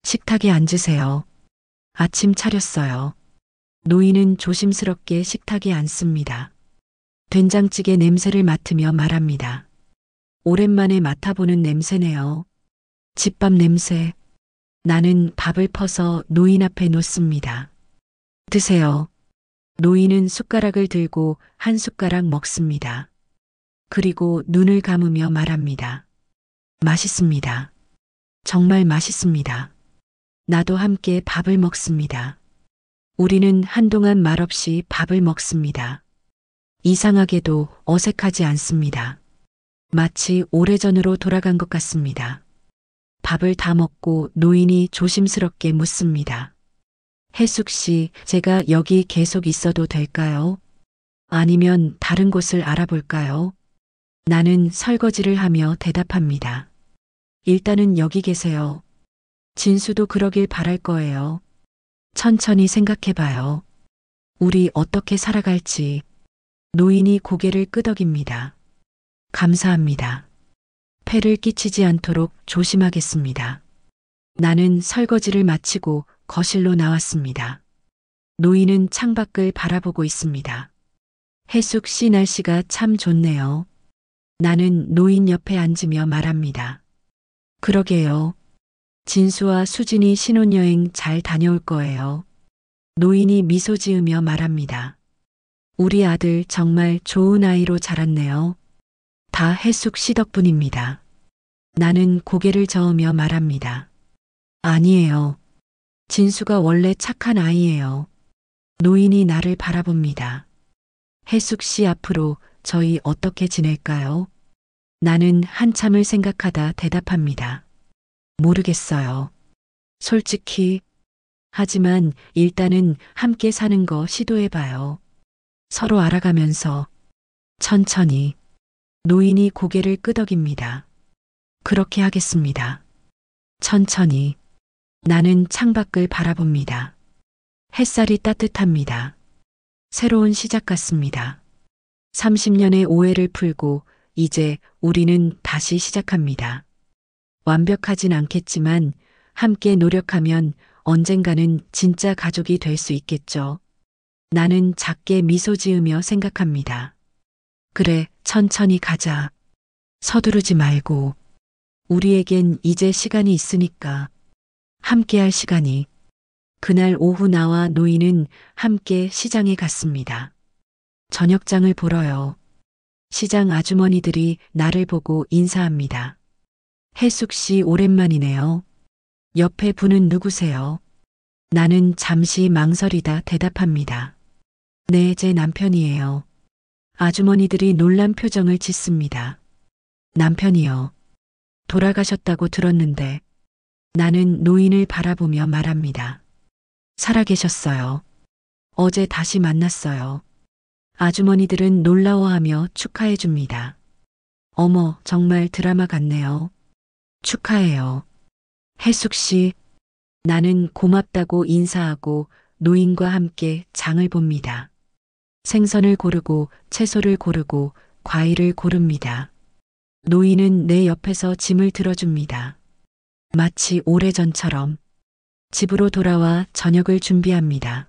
식탁에 앉으세요. 아침 차렸어요. 노인은 조심스럽게 식탁에 앉습니다. 된장찌개 냄새를 맡으며 말합니다. 오랜만에 맡아보는 냄새네요. 집밥 냄새. 나는 밥을 퍼서 노인 앞에 놓습니다. 드세요. 노인은 숟가락을 들고 한 숟가락 먹습니다. 그리고 눈을 감으며 말합니다. 맛있습니다. 정말 맛있습니다. 나도 함께 밥을 먹습니다. 우리는 한동안 말없이 밥을 먹습니다. 이상하게도 어색하지 않습니다. 마치 오래전으로 돌아간 것 같습니다. 밥을 다 먹고 노인이 조심스럽게 묻습니다. 혜숙 씨, 제가 여기 계속 있어도 될까요? 아니면 다른 곳을 알아볼까요? 나는 설거지를 하며 대답합니다. 일단은 여기 계세요. 진수도 그러길 바랄 거예요. 천천히 생각해봐요. 우리 어떻게 살아갈지. 노인이 고개를 끄덕입니다. 감사합니다. 폐를 끼치지 않도록 조심하겠습니다. 나는 설거지를 마치고 거실로 나왔습니다. 노인은 창밖을 바라보고 있습니다. 혜숙 씨 날씨가 참 좋네요. 나는 노인 옆에 앉으며 말합니다. 그러게요. 진수와 수진이 신혼여행 잘 다녀올 거예요. 노인이 미소 지으며 말합니다. 우리 아들 정말 좋은 아이로 자랐네요. 다 혜숙 씨 덕분입니다. 나는 고개를 저으며 말합니다. 아니에요. 진수가 원래 착한 아이예요. 노인이 나를 바라봅니다. 혜숙 씨 앞으로 저희 어떻게 지낼까요? 나는 한참을 생각하다 대답합니다. 모르겠어요. 솔직히. 하지만 일단은 함께 사는 거 시도해봐요. 서로 알아가면서 천천히. 노인이 고개를 끄덕입니다. 그렇게 하겠습니다. 천천히. 나는 창밖을 바라봅니다. 햇살이 따뜻합니다. 새로운 시작 같습니다. 30년의 오해를 풀고 이제 우리는 다시 시작합니다. 완벽하진 않겠지만 함께 노력하면 언젠가는 진짜 가족이 될 수 있겠죠. 나는 작게 미소 지으며 생각합니다. 그래, 천천히 가자. 서두르지 말고. 우리에겐 이제 시간이 있으니까. 함께할 시간이. 그날 오후 나와 노인은 함께 시장에 갔습니다. 저녁장을 보러요. 시장 아주머니들이 나를 보고 인사합니다. 혜숙 씨 오랜만이네요. 옆에 분은 누구세요? 나는 잠시 망설이다 대답합니다. 네, 제 남편이에요. 아주머니들이 놀란 표정을 짓습니다. 남편이요. 돌아가셨다고 들었는데. 나는 노인을 바라보며 말합니다. 살아계셨어요. 어제 다시 만났어요. 아주머니들은 놀라워하며 축하해 줍니다. 어머, 정말 드라마 같네요. 축하해요. 혜숙 씨. 나는 고맙다고 인사하고 노인과 함께 장을 봅니다. 생선을 고르고 채소를 고르고 과일을 고릅니다. 노인은 내 옆에서 짐을 들어줍니다. 마치 오래전처럼. 집으로 돌아와 저녁을 준비합니다.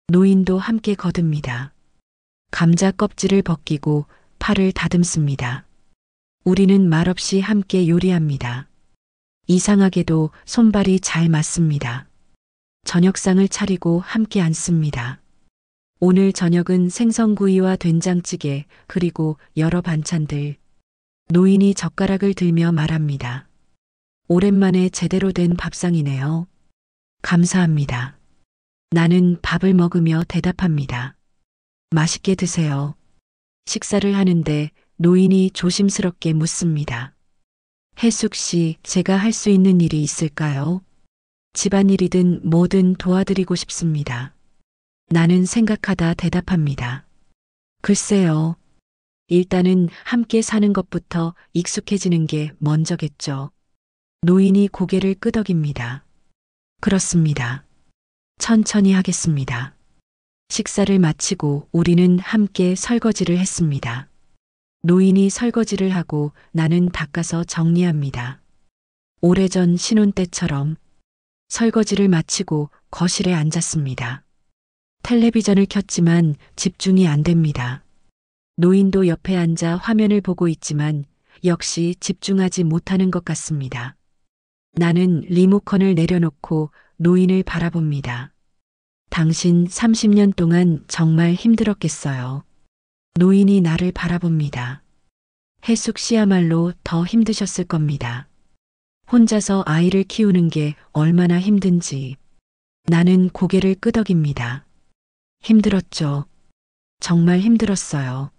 노인도 함께 거듭니다. 감자 껍질을 벗기고 팔을 다듬습니다. 우리는 말없이 함께 요리합니다. 이상하게도 손발이 잘 맞습니다. 저녁상을 차리고 함께 앉습니다. 오늘 저녁은 생선구이와 된장찌개 그리고 여러 반찬들. 노인이 젓가락을 들며 말합니다. 오랜만에 제대로 된 밥상이네요. 감사합니다. 나는 밥을 먹으며 대답합니다. 맛있게 드세요. 식사를 하는데 노인이 조심스럽게 묻습니다. 혜숙 씨, 제가 할 수 있는 일이 있을까요? 집안일이든 뭐든 도와드리고 싶습니다. 나는 생각하다 대답합니다. 글쎄요. 일단은 함께 사는 것부터 익숙해지는 게 먼저겠죠. 노인이 고개를 끄덕입니다. 그렇습니다. 천천히 하겠습니다. 식사를 마치고 우리는 함께 설거지를 했습니다. 노인이 설거지를 하고 나는 닦아서 정리합니다. 오래전 신혼 때처럼 설거지를 마치고 거실에 앉았습니다. 텔레비전을 켰지만 집중이 안 됩니다. 노인도 옆에 앉아 화면을 보고 있지만 역시 집중하지 못하는 것 같습니다. 나는 리모컨을 내려놓고 노인을 바라봅니다. 당신 30년 동안 정말 힘들었겠어요. 노인이 나를 바라봅니다. 혜숙 씨야말로 더 힘드셨을 겁니다. 혼자서 아이를 키우는 게 얼마나 힘든지. 나는 고개를 끄덕입니다. 힘들었죠. 정말 힘들었어요.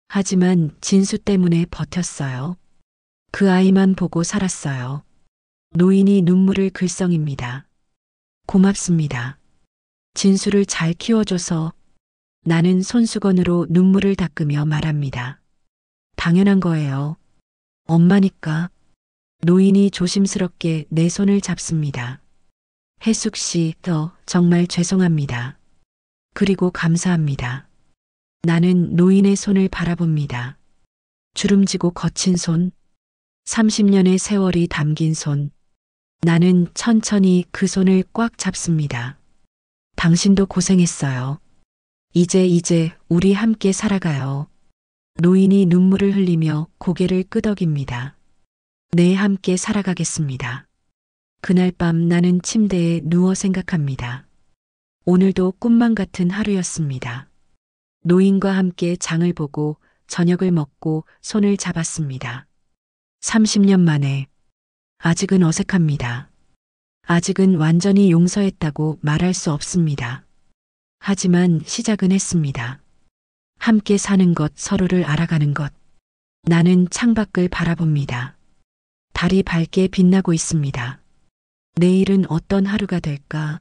하지만 진수 때문에 버텼어요. 그 아이만 보고 살았어요. 노인이 눈물을 글썽입니다. 고맙습니다. 진수를 잘 키워줘서. 나는 손수건으로 눈물을 닦으며 말합니다. 당연한 거예요. 엄마니까. 노인이 조심스럽게 내 손을 잡습니다. 혜숙 씨, 정말 죄송합니다. 그리고 감사합니다. 나는 노인의 손을 바라봅니다. 주름지고 거친 손, 30년의 세월이 담긴 손. 나는 천천히 그 손을 꽉 잡습니다. 당신도 고생했어요. 이제 우리 함께 살아가요. 노인이 눈물을 흘리며 고개를 끄덕입니다. 네, 함께 살아가겠습니다. 그날 밤 나는 침대에 누워 생각합니다. 오늘도 꿈만 같은 하루였습니다. 노인과 함께 장을 보고 저녁을 먹고 손을 잡았습니다. 30년 만에. 아직은 어색합니다. 아직은 완전히 용서했다고 말할 수 없습니다. 하지만 시작은 했습니다. 함께 사는 것, 서로를 알아가는 것. 나는 창밖을 바라봅니다. 달이 밝게 빛나고 있습니다. 내일은 어떤 하루가 될까?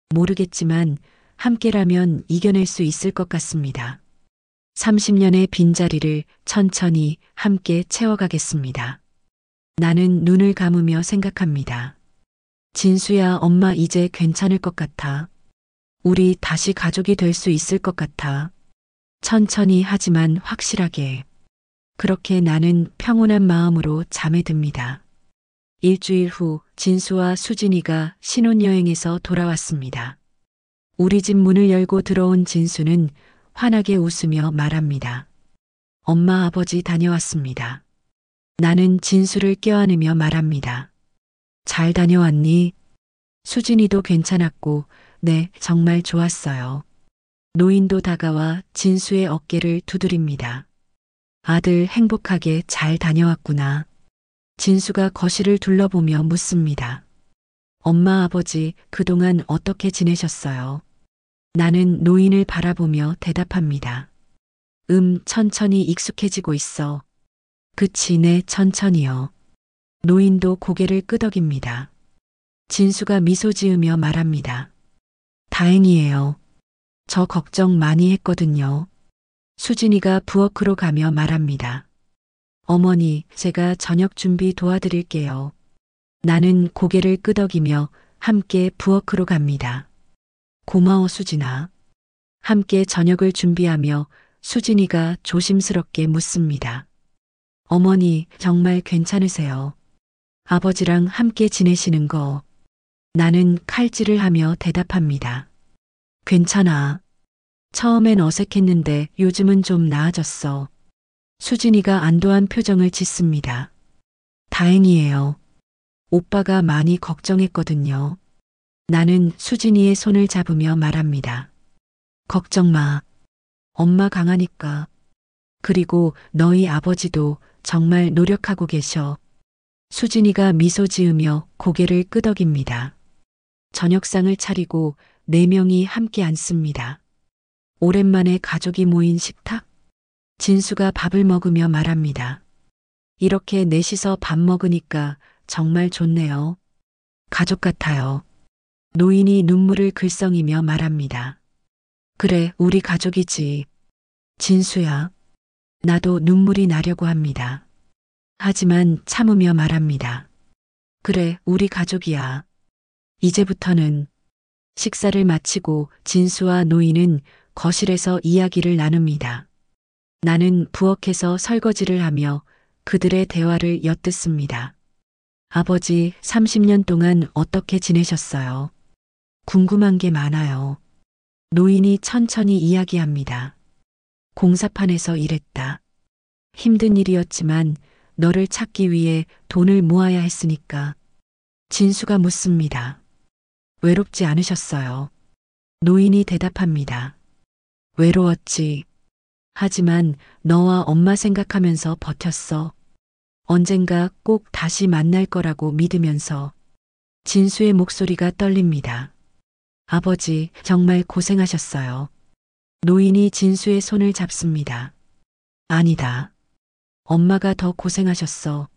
모르겠지만 함께라면 이겨낼 수 있을 것 같습니다. 30년의 빈자리를 천천히 함께 채워가겠습니다. 나는 눈을 감으며 생각합니다. 진수야, 엄마 이제 괜찮을 것 같아. 우리 다시 가족이 될 수 있을 것 같아. 천천히 하지만 확실하게. 그렇게 나는 평온한 마음으로 잠에 듭니다. 일주일 후 진수와 수진이가 신혼여행에서 돌아왔습니다. 우리 집 문을 열고 들어온 진수는 환하게 웃으며 말합니다. 엄마, 아버지 다녀왔습니다. 나는 진수를 껴안으며 말합니다. 잘 다녀왔니? 수진이도 괜찮았고, 네, 정말 좋았어요. 노인도 다가와 진수의 어깨를 두드립니다. 아들 행복하게 잘 다녀왔구나. 진수가 거실을 둘러보며 묻습니다. 엄마, 아버지 그동안 어떻게 지내셨어요? 나는 노인을 바라보며 대답합니다. 천천히 익숙해지고 있어. 그치, 네, 천천히요. 노인도 고개를 끄덕입니다. 진수가 미소 지으며 말합니다. 다행이에요. 저 걱정 많이 했거든요. 수진이가 부엌으로 가며 말합니다. 어머니, 제가 저녁 준비 도와드릴게요. 나는 고개를 끄덕이며 함께 부엌으로 갑니다. 고마워, 수진아. 함께 저녁을 준비하며 수진이가 조심스럽게 묻습니다. 어머니, 정말 괜찮으세요? 아버지랑 함께 지내시는 거. 나는 칼질을 하며 대답합니다. 괜찮아. 처음엔 어색했는데 요즘은 좀 나아졌어. 수진이가 안도한 표정을 짓습니다. 다행이에요. 오빠가 많이 걱정했거든요. 나는 수진이의 손을 잡으며 말합니다. 걱정 마. 엄마 강하니까. 그리고 너희 아버지도 정말 노력하고 계셔. 수진이가 미소 지으며 고개를 끄덕입니다. 저녁상을 차리고 4명이 함께 앉습니다. 오랜만에 가족이 모인 식탁. 진수가 밥을 먹으며 말합니다. 이렇게 넷이서 밥 먹으니까 정말 좋네요. 가족 같아요. 노인이 눈물을 글썽이며 말합니다. 그래, 우리 가족이지. 진수야. 나도 눈물이 나려고 합니다. 하지만 참으며 말합니다. 그래, 우리 가족이야. 이제부터는. 식사를 마치고 진수와 노인은 거실에서 이야기를 나눕니다. 나는 부엌에서 설거지를 하며 그들의 대화를 엿듣습니다. 아버지, 30년 동안 어떻게 지내셨어요? 궁금한 게 많아요. 노인이 천천히 이야기합니다. 공사판에서 일했다. 힘든 일이었지만 너를 찾기 위해 돈을 모아야 했으니까. 진수가 묻습니다. 외롭지 않으셨어요? 노인이 대답합니다. 외로웠지. 하지만 너와 엄마 생각하면서 버텼어. 언젠가 꼭 다시 만날 거라고 믿으면서. 진수의 목소리가 떨립니다. 아버지, 정말 고생하셨어요. 노인이 진수의 손을 잡습니다. 아니다. 엄마가 더 고생하셨어.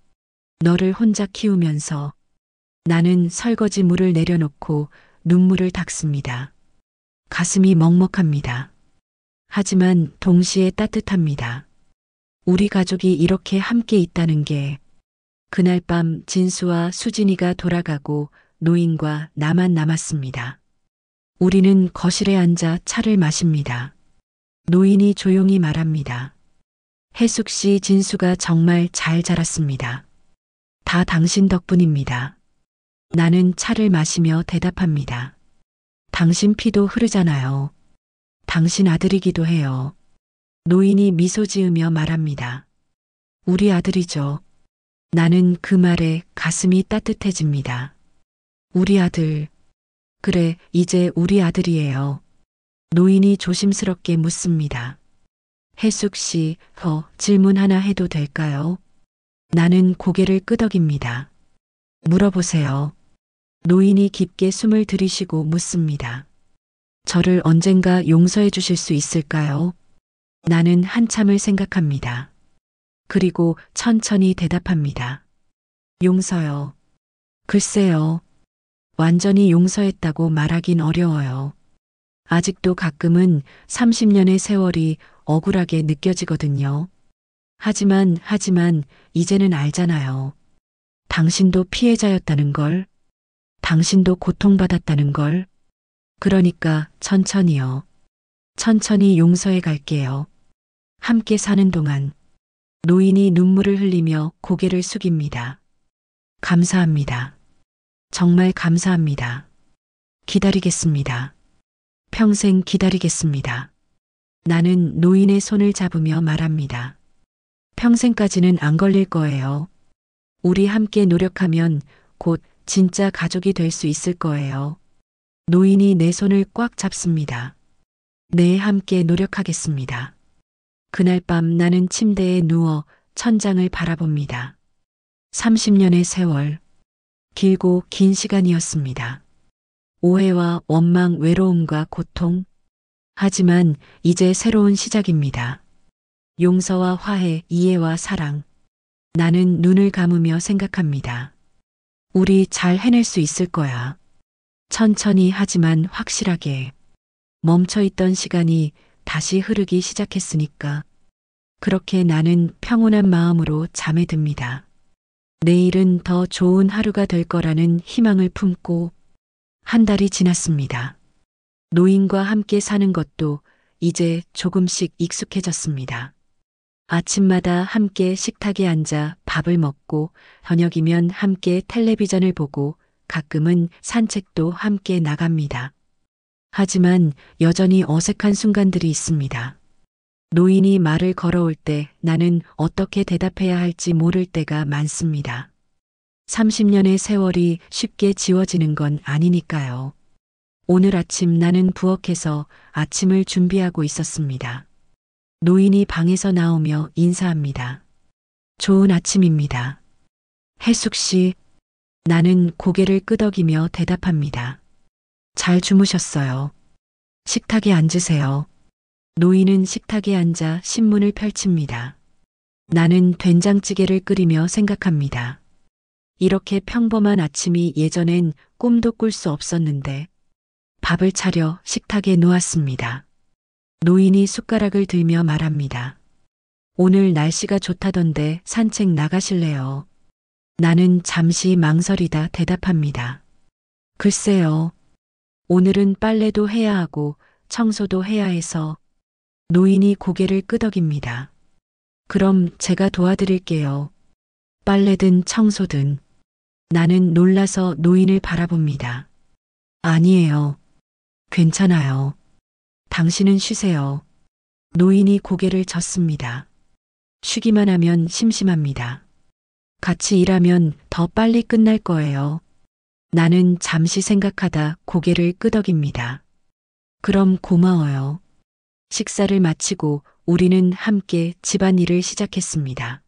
너를 혼자 키우면서. 나는 설거지 물을 내려놓고 눈물을 닦습니다. 가슴이 먹먹합니다. 하지만 동시에 따뜻합니다. 우리 가족이 이렇게 함께 있다는 게. 그날 밤 진수와 수진이가 돌아가고 노인과 나만 남았습니다. 우리는 거실에 앉아 차를 마십니다. 노인이 조용히 말합니다. 혜숙 씨, 진수가 정말 잘 자랐습니다. 다 당신 덕분입니다. 나는 차를 마시며 대답합니다. 당신 피도 흐르잖아요. 당신 아들이기도 해요. 노인이 미소 지으며 말합니다. 우리 아들이죠. 나는 그 말에 가슴이 따뜻해집니다. 우리 아들. 그래, 이제 우리 아들이에요. 노인이 조심스럽게 묻습니다. 혜숙 씨, 질문 하나 해도 될까요? 나는 고개를 끄덕입니다. 물어보세요. 노인이 깊게 숨을 들이쉬고 묻습니다. 저를 언젠가 용서해 주실 수 있을까요? 나는 한참을 생각합니다. 그리고 천천히 대답합니다. 용서요. 글쎄요. 완전히 용서했다고 말하긴 어려워요. 아직도 가끔은 30년의 세월이 억울하게 느껴지거든요. 하지만, 이제는 알잖아요. 당신도 피해자였다는 걸, 당신도 고통받았다는 걸. 그러니까 천천히요. 천천히 용서해 갈게요. 함께 사는 동안. 노인이 눈물을 흘리며 고개를 숙입니다. 감사합니다. 정말 감사합니다. 기다리겠습니다. 평생 기다리겠습니다. 나는 노인의 손을 잡으며 말합니다. 평생까지는 안 걸릴 거예요. 우리 함께 노력하면 곧 진짜 가족이 될 수 있을 거예요. 노인이 내 손을 꽉 잡습니다. 네, 함께 노력하겠습니다. 그날 밤 나는 침대에 누워 천장을 바라봅니다. 30년의 세월. 길고 긴 시간이었습니다. 오해와 원망, 외로움과 고통. 하지만 이제 새로운 시작입니다. 용서와 화해, 이해와 사랑. 나는 눈을 감으며 생각합니다. 우리 잘 해낼 수 있을 거야. 천천히 하지만 확실하게. 멈춰있던 시간이 다시 흐르기 시작했으니까. 그렇게 나는 평온한 마음으로 잠에 듭니다. 내일은 더 좋은 하루가 될 거라는 희망을 품고 한 달이 지났습니다. 노인과 함께 사는 것도 이제 조금씩 익숙해졌습니다. 아침마다 함께 식탁에 앉아 밥을 먹고 저녁이면 함께 텔레비전을 보고 가끔은 산책도 함께 나갑니다. 하지만 여전히 어색한 순간들이 있습니다. 노인이 말을 걸어올 때 나는 어떻게 대답해야 할지 모를 때가 많습니다. 30년의 세월이 쉽게 지워지는 건 아니니까요. 오늘 아침 나는 부엌에서 아침을 준비하고 있었습니다. 노인이 방에서 나오며 인사합니다. 좋은 아침입니다. 혜숙 씨, 나는 고개를 끄덕이며 대답합니다. 잘 주무셨어요. 식탁에 앉으세요. 노인은 식탁에 앉아 신문을 펼칩니다. 나는 된장찌개를 끓이며 생각합니다. 이렇게 평범한 아침이 예전엔 꿈도 꿀 수 없었는데 밥을 차려 식탁에 놓았습니다. 노인이 숟가락을 들며 말합니다. 오늘 날씨가 좋다던데 산책 나가실래요? 나는 잠시 망설이다 대답합니다. 글쎄요. 오늘은 빨래도 해야 하고 청소도 해야 해서. 노인이 고개를 끄덕입니다. 그럼 제가 도와드릴게요. 빨래든 청소든. 나는 놀라서 노인을 바라봅니다. 아니에요. 괜찮아요. 당신은 쉬세요. 노인이 고개를 젓습니다. 쉬기만 하면 심심합니다. 같이 일하면 더 빨리 끝날 거예요. 나는 잠시 생각하다 고개를 끄덕입니다. 그럼 고마워요. 식사를 마치고 우리는 함께 집안일을 시작했습니다.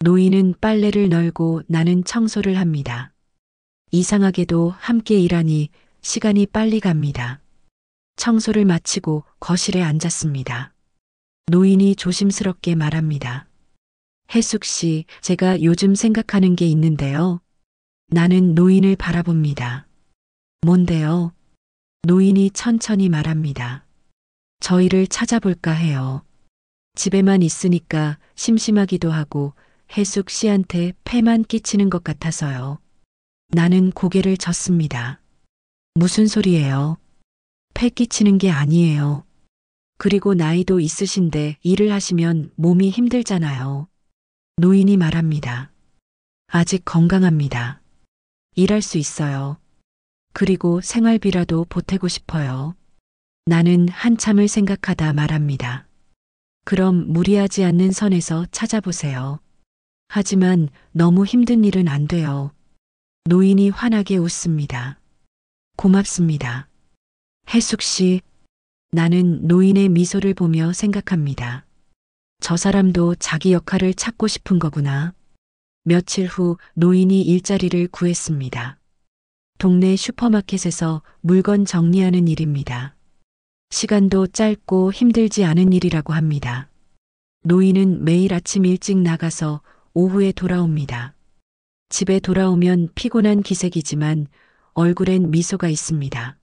노인은 빨래를 널고 나는 청소를 합니다. 이상하게도 함께 일하니 시간이 빨리 갑니다. 청소를 마치고 거실에 앉았습니다. 노인이 조심스럽게 말합니다. 혜숙 씨, 제가 요즘 생각하는 게 있는데요. 나는 노인을 바라봅니다. 뭔데요? 노인이 천천히 말합니다. 저희를 찾아볼까 해요. 집에만 있으니까 심심하기도 하고 혜숙 씨한테 폐만 끼치는 것 같아서요. 나는 고개를 젓습니다. 무슨 소리예요? 폐 끼치는 게 아니에요. 그리고 나이도 있으신데 일을 하시면 몸이 힘들잖아요. 노인이 말합니다. 아직 건강합니다. 일할 수 있어요. 그리고 생활비라도 보태고 싶어요. 나는 한참을 생각하다 말합니다. 그럼 무리하지 않는 선에서 찾아보세요. 하지만 너무 힘든 일은 안 돼요. 노인이 환하게 웃습니다. 고맙습니다. 혜숙 씨, 나는 노인의 미소를 보며 생각합니다. 저 사람도 자기 역할을 찾고 싶은 거구나. 며칠 후 노인이 일자리를 구했습니다. 동네 슈퍼마켓에서 물건 정리하는 일입니다. 시간도 짧고 힘들지 않은 일이라고 합니다. 노인은 매일 아침 일찍 나가서 오후에 돌아옵니다. 집에 돌아오면 피곤한 기색이지만 얼굴엔 미소가 있습니다.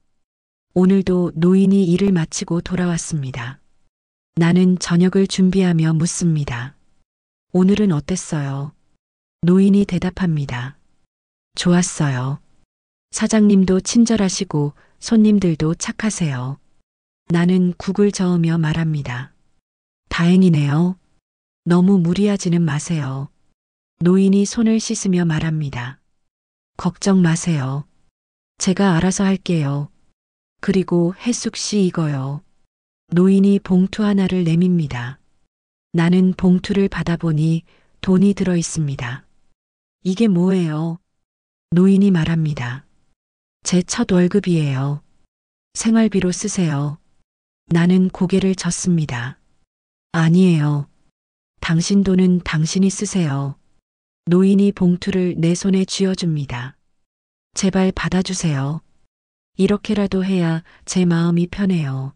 오늘도 노인이 일을 마치고 돌아왔습니다. 나는 저녁을 준비하며 묻습니다. 오늘은 어땠어요? 노인이 대답합니다. 좋았어요. 사장님도 친절하시고 손님들도 착하세요. 나는 국을 저으며 말합니다. 다행이네요. 너무 무리하지는 마세요. 노인이 손을 씻으며 말합니다. 걱정 마세요. 제가 알아서 할게요. 그리고 혜숙 씨 이거요. 노인이 봉투 하나를 내밉니다. 나는 봉투를 받아보니 돈이 들어 있습니다. 이게 뭐예요? 노인이 말합니다. 제 첫 월급이에요. 생활비로 쓰세요. 나는 고개를 젓습니다. 아니에요. 당신 돈은 당신이 쓰세요. 노인이 봉투를 내 손에 쥐어줍니다. 제발 받아주세요. 이렇게라도 해야 제 마음이 편해요.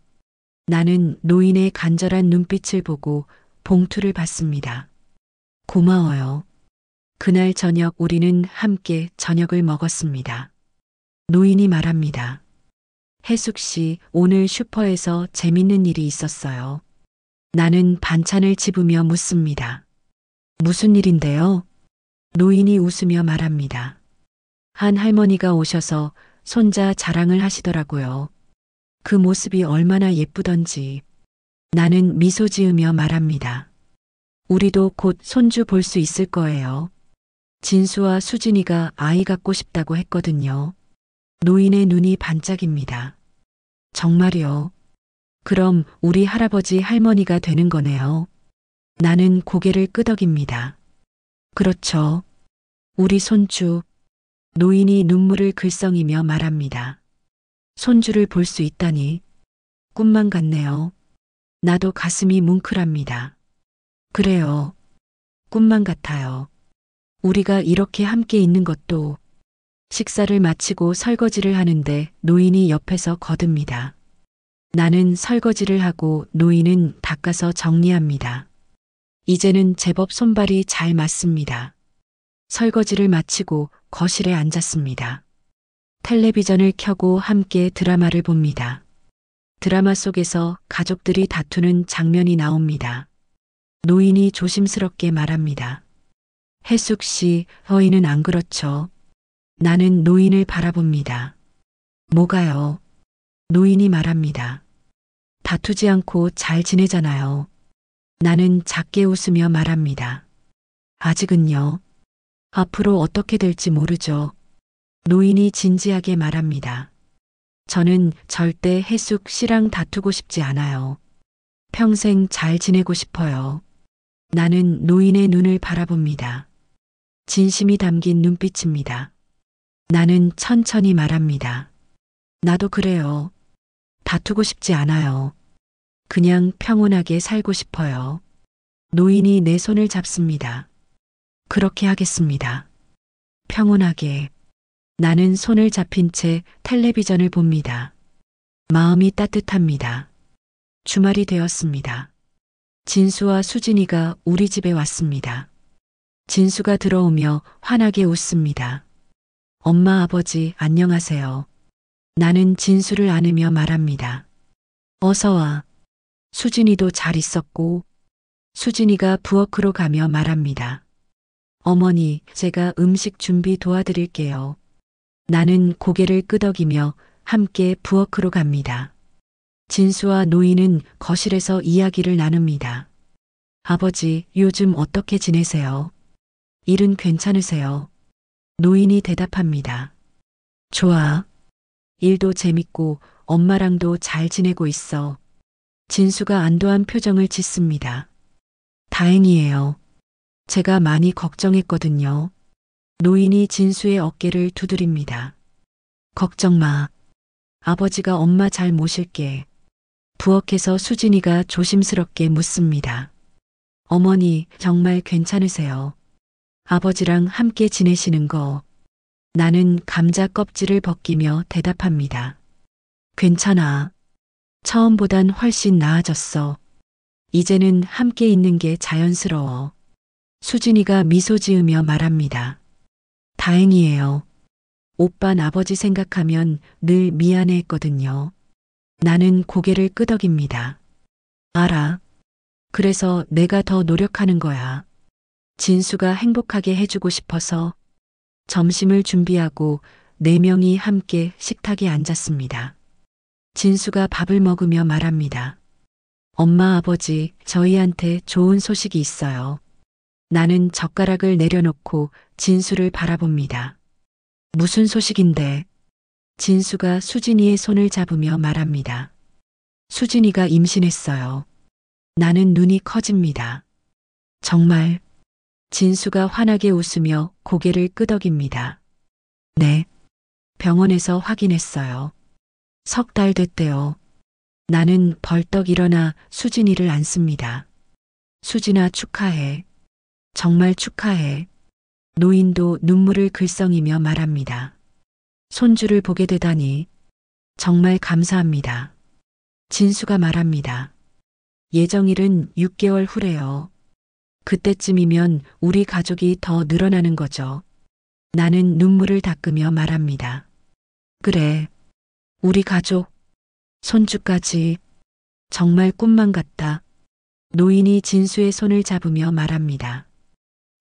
나는 노인의 간절한 눈빛을 보고 봉투를 받습니다. 고마워요. 그날 저녁 우리는 함께 저녁을 먹었습니다. 노인이 말합니다. 혜숙 씨, 오늘 슈퍼에서 재밌는 일이 있었어요. 나는 반찬을 집으며 묻습니다. 무슨 일인데요? 노인이 웃으며 말합니다. 한 할머니가 오셔서 손자 자랑을 하시더라고요. 그 모습이 얼마나 예쁘던지. 나는 미소 지으며 말합니다. 우리도 곧 손주 볼 수 있을 거예요. 진수와 수진이가 아이 갖고 싶다고 했거든요. 노인의 눈이 반짝입니다. 정말요? 그럼 우리 할아버지 할머니가 되는 거네요. 나는 고개를 끄덕입니다. 그렇죠. 우리 손주. 노인이 눈물을 글썽이며 말합니다. 손주를 볼 수 있다니. 꿈만 같네요. 나도 가슴이 뭉클합니다. 그래요. 꿈만 같아요. 우리가 이렇게 함께 있는 것도. 식사를 마치고 설거지를 하는데 노인이 옆에서 거듭니다. 나는 설거지를 하고 노인은 닦아서 정리합니다. 이제는 제법 손발이 잘 맞습니다. 설거지를 마치고 거실에 앉았습니다. 텔레비전을 켜고 함께 드라마를 봅니다. 드라마 속에서 가족들이 다투는 장면이 나옵니다. 노인이 조심스럽게 말합니다. 혜숙 씨, 저희는 안 그렇죠? 나는 노인을 바라봅니다. 뭐가요? 노인이 말합니다. 다투지 않고 잘 지내잖아요. 나는 작게 웃으며 말합니다. 아직은요. 앞으로 어떻게 될지 모르죠. 노인이 진지하게 말합니다. 저는 절대 혜숙 씨랑 다투고 싶지 않아요. 평생 잘 지내고 싶어요. 나는 노인의 눈을 바라봅니다. 진심이 담긴 눈빛입니다. 나는 천천히 말합니다. 나도 그래요. 다투고 싶지 않아요. 그냥 평온하게 살고 싶어요. 노인이 내 손을 잡습니다. 그렇게 하겠습니다. 평온하게. 나는 손을 잡힌 채 텔레비전을 봅니다. 마음이 따뜻합니다. 주말이 되었습니다. 진수와 수진이가 우리 집에 왔습니다. 진수가 들어오며 환하게 웃습니다. 엄마 아버지 안녕하세요. 나는 진수를 안으며 말합니다. 어서 와. 수진이도 잘 있었고. 수진이가 부엌으로 가며 말합니다. 어머니, 제가 음식 준비 도와드릴게요. 나는 고개를 끄덕이며 함께 부엌으로 갑니다. 진수와 노인은 거실에서 이야기를 나눕니다. 아버지, 요즘 어떻게 지내세요? 일은 괜찮으세요? 노인이 대답합니다. 좋아. 일도 재밌고 엄마랑도 잘 지내고 있어. 진수가 안도한 표정을 짓습니다. 다행이에요. 제가 많이 걱정했거든요. 노인이 진수의 어깨를 두드립니다. 걱정 마. 아버지가 엄마 잘 모실게. 부엌에서 수진이가 조심스럽게 묻습니다. 어머니, 정말 괜찮으세요? 아버지랑 함께 지내시는 거. 나는 감자 껍질을 벗기며 대답합니다. 괜찮아. 처음보단 훨씬 나아졌어. 이제는 함께 있는 게 자연스러워. 수진이가 미소 지으며 말합니다. 다행이에요. 오빤 아버지 생각하면 늘 미안해했거든요. 나는 고개를 끄덕입니다. 알아. 그래서 내가 더 노력하는 거야. 진수가 행복하게 해주고 싶어서. 점심을 준비하고 네 명이 함께 식탁에 앉았습니다. 진수가 밥을 먹으며 말합니다. 엄마, 아버지, 저희한테 좋은 소식이 있어요. 나는 젓가락을 내려놓고 진수를 바라봅니다. 무슨 소식인데? 진수가 수진이의 손을 잡으며 말합니다. 수진이가 임신했어요. 나는 눈이 커집니다. 정말? 진수가 환하게 웃으며 고개를 끄덕입니다. 네. 병원에서 확인했어요. 석 달 됐대요. 나는 벌떡 일어나 수진이를 안습니다. 수진아, 축하해. 정말 축하해. 노인도 눈물을 글썽이며 말합니다. 손주를 보게 되다니 정말 감사합니다. 진수가 말합니다. 예정일은 6개월 후래요. 그때쯤이면 우리 가족이 더 늘어나는 거죠. 나는 눈물을 닦으며 말합니다. 그래. 우리 가족, 손주까지 정말 꿈만 같다. 노인이 진수의 손을 잡으며 말합니다.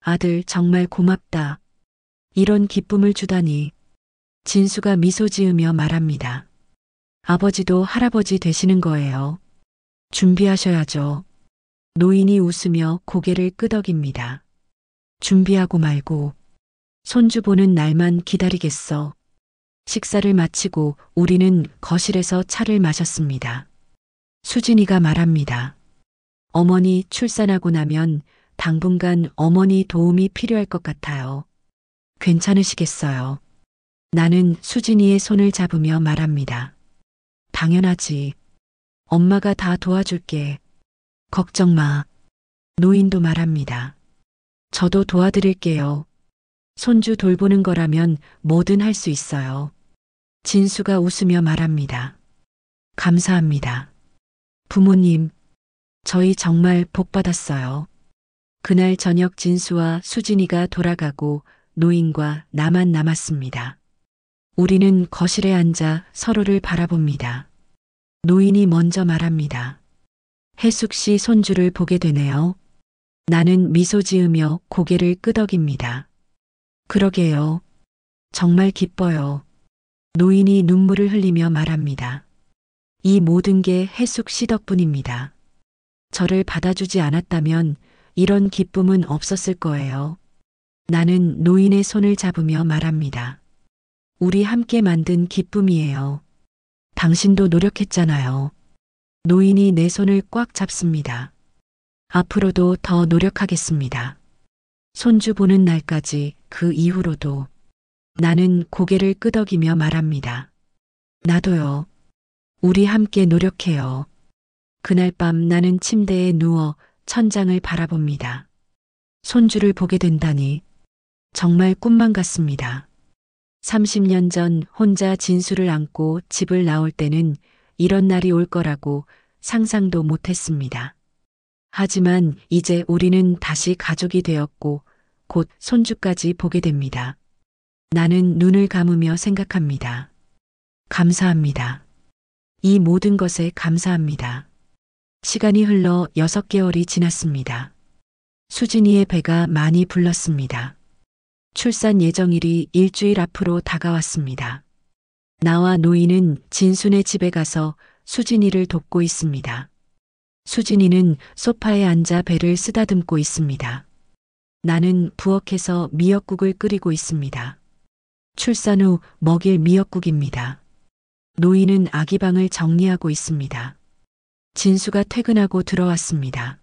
아들, 정말 고맙다. 이런 기쁨을 주다니. 진수가 미소 지으며 말합니다. 아버지도 할아버지 되시는 거예요. 준비하셔야죠. 노인이 웃으며 고개를 끄덕입니다. 준비하고 말고 손주 보는 날만 기다리겠어. 식사를 마치고 우리는 거실에서 차를 마셨습니다. 수진이가 말합니다. 어머니, 출산하고 나면 당분간 어머니 도움이 필요할 것 같아요. 괜찮으시겠어요? 나는 수진이의 손을 잡으며 말합니다. 당연하지. 엄마가 다 도와줄게. 걱정 마. 노인도 말합니다. 저도 도와드릴게요. 손주 돌보는 거라면 뭐든 할 수 있어요. 진수가 웃으며 말합니다. 감사합니다. 부모님, 저희 정말 복 받았어요. 그날 저녁 진수와 수진이가 돌아가고 노인과 나만 남았습니다. 우리는 거실에 앉아 서로를 바라봅니다. 노인이 먼저 말합니다. 혜숙 씨 손주를 보게 되네요. 나는 미소 지으며 고개를 끄덕입니다. 그러게요. 정말 기뻐요. 노인이 눈물을 흘리며 말합니다. 이 모든 게 혜숙 씨 덕분입니다. 저를 받아주지 않았다면 이런 기쁨은 없었을 거예요. 나는 노인의 손을 잡으며 말합니다. 우리 함께 만든 기쁨이에요. 당신도 노력했잖아요. 노인이 내 손을 꽉 잡습니다. 앞으로도 더 노력하겠습니다. 손주 보는 날까지 그 이후로도. 나는 고개를 끄덕이며 말합니다. 나도요. 우리 함께 노력해요. 그날 밤 나는 침대에 누워 천장을 바라봅니다. 손주를 보게 된다니 정말 꿈만 같습니다. 30년 전 혼자 진수를 안고 집을 나올 때는 이런 날이 올 거라고 상상도 못했습니다. 하지만 이제 우리는 다시 가족이 되었고 곧 손주까지 보게 됩니다. 나는 눈을 감으며 생각합니다. 감사합니다. 이 모든 것에 감사합니다. 시간이 흘러 6개월이 지났습니다. 수진이의 배가 많이 불렀습니다. 출산 예정일이 일주일 앞으로 다가왔습니다. 나와 노인은 진순의 집에 가서 수진이를 돕고 있습니다. 수진이는 소파에 앉아 배를 쓰다듬고 있습니다. 나는 부엌에서 미역국을 끓이고 있습니다. 출산 후 먹일 미역국입니다. 노인은 아기 방을 정리하고 있습니다. 진수가 퇴근하고 들어왔습니다.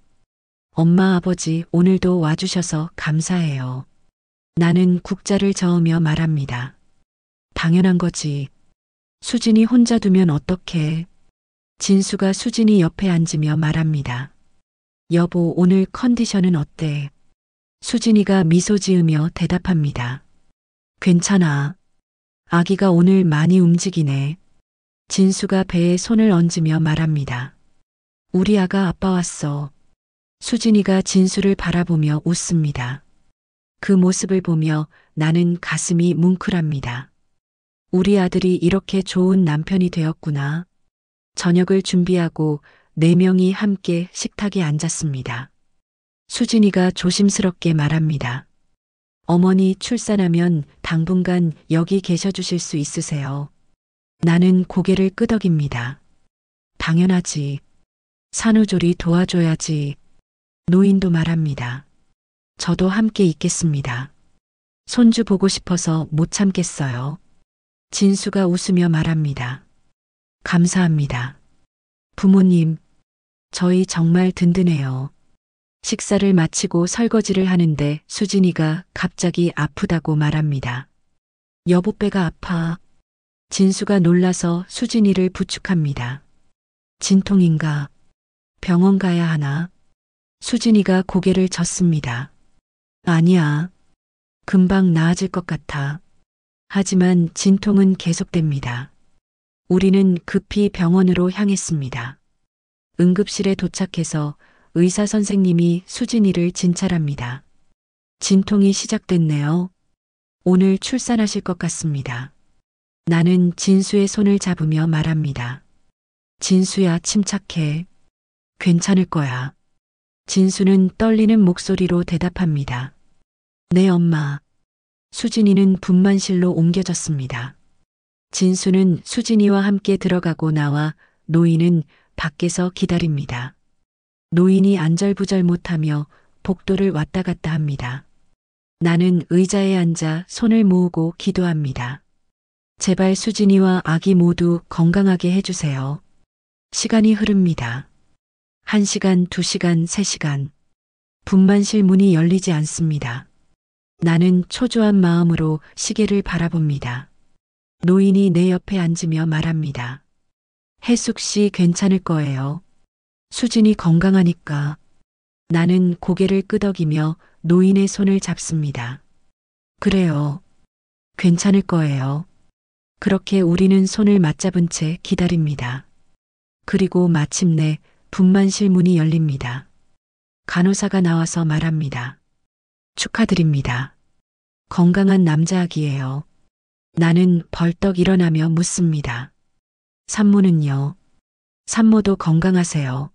엄마, 아버지, 오늘도 와주셔서 감사해요. 나는 국자를 저으며 말합니다. 당연한 거지. 수진이 혼자 두면 어떡해. 진수가 수진이 옆에 앉으며 말합니다. 여보, 오늘 컨디션은 어때? 수진이가 미소 지으며 대답합니다. 괜찮아. 아기가 오늘 많이 움직이네. 진수가 배에 손을 얹으며 말합니다. 우리 아가 아빠 왔어. 수진이가 진수를 바라보며 웃습니다. 그 모습을 보며 나는 가슴이 뭉클합니다. 우리 아들이 이렇게 좋은 남편이 되었구나. 저녁을 준비하고 4명이 함께 식탁에 앉았습니다. 수진이가 조심스럽게 말합니다. 어머니 출산하면 당분간 여기 계셔 주실 수 있으세요? 나는 고개를 끄덕입니다. 당연하지. 산후조리 도와줘야지. 노인도 말합니다. 저도 함께 있겠습니다. 손주 보고 싶어서 못 참겠어요. 진수가 웃으며 말합니다. 감사합니다. 부모님, 저희 정말 든든해요. 식사를 마치고 설거지를 하는데 수진이가 갑자기 아프다고 말합니다. 여보 배가 아파. 진수가 놀라서 수진이를 부축합니다. 진통인가? 병원 가야 하나? 수진이가 고개를 젓습니다. 아니야. 금방 나아질 것 같아. 하지만 진통은 계속됩니다. 우리는 급히 병원으로 향했습니다. 응급실에 도착해서 의사 선생님이 수진이를 진찰합니다. 진통이 시작됐네요. 오늘 출산하실 것 같습니다. 나는 진수의 손을 잡으며 말합니다. 진수야, 침착해. 괜찮을 거야. 진수는 떨리는 목소리로 대답합니다. 네, 엄마. 수진이는 분만실로 옮겨졌습니다. 진수는 수진이와 함께 들어가고 나와 노인은 밖에서 기다립니다. 노인이 안절부절 못하며 복도를 왔다 갔다 합니다. 나는 의자에 앉아 손을 모으고 기도합니다. 제발 수진이와 아기 모두 건강하게 해주세요. 시간이 흐릅니다. 1시간, 2시간, 3시간. 분만실 문이 열리지 않습니다. 나는 초조한 마음으로 시계를 바라봅니다. 노인이 내 옆에 앉으며 말합니다. 혜숙 씨 괜찮을 거예요. 수진이 건강하니까. 나는 고개를 끄덕이며 노인의 손을 잡습니다. 그래요. 괜찮을 거예요. 그렇게 우리는 손을 맞잡은 채 기다립니다. 그리고 마침내 분만실 문이 열립니다. 간호사가 나와서 말합니다. 축하드립니다. 건강한 남자아기예요. 나는 벌떡 일어나며 묻습니다. 산모는요? 산모도 건강하세요.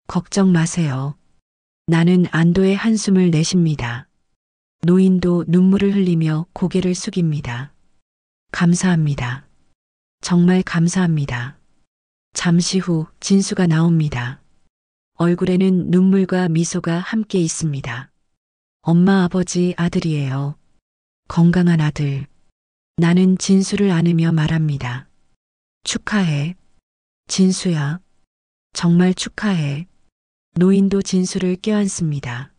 걱정 마세요. 나는 안도의 한숨을 내쉽니다. 노인도 눈물을 흘리며 고개를 숙입니다. 감사합니다. 정말 감사합니다. 잠시 후 진수가 나옵니다. 얼굴에는 눈물과 미소가 함께 있습니다. 엄마, 아버지, 아들이에요. 건강한 아들. 나는 진수를 안으며 말합니다. 축하해. 진수야. 정말 축하해. 노인도 진수를 껴안습니다.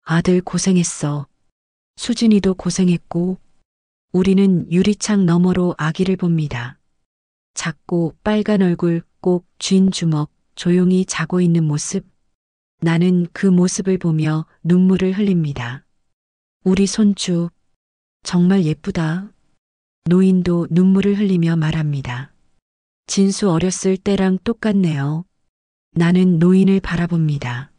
아들 고생했어. 수진이도 고생했고. 우리는 유리창 너머로 아기를 봅니다. 작고 빨간 얼굴 꼭 쥔 주먹, 조용히 자고 있는 모습. 나는 그 모습을 보며 눈물을 흘립니다. 우리 손주, 정말 예쁘다. 노인도 눈물을 흘리며 말합니다. 진수 어렸을 때랑 똑같네요. 나는 노인을 바라봅니다.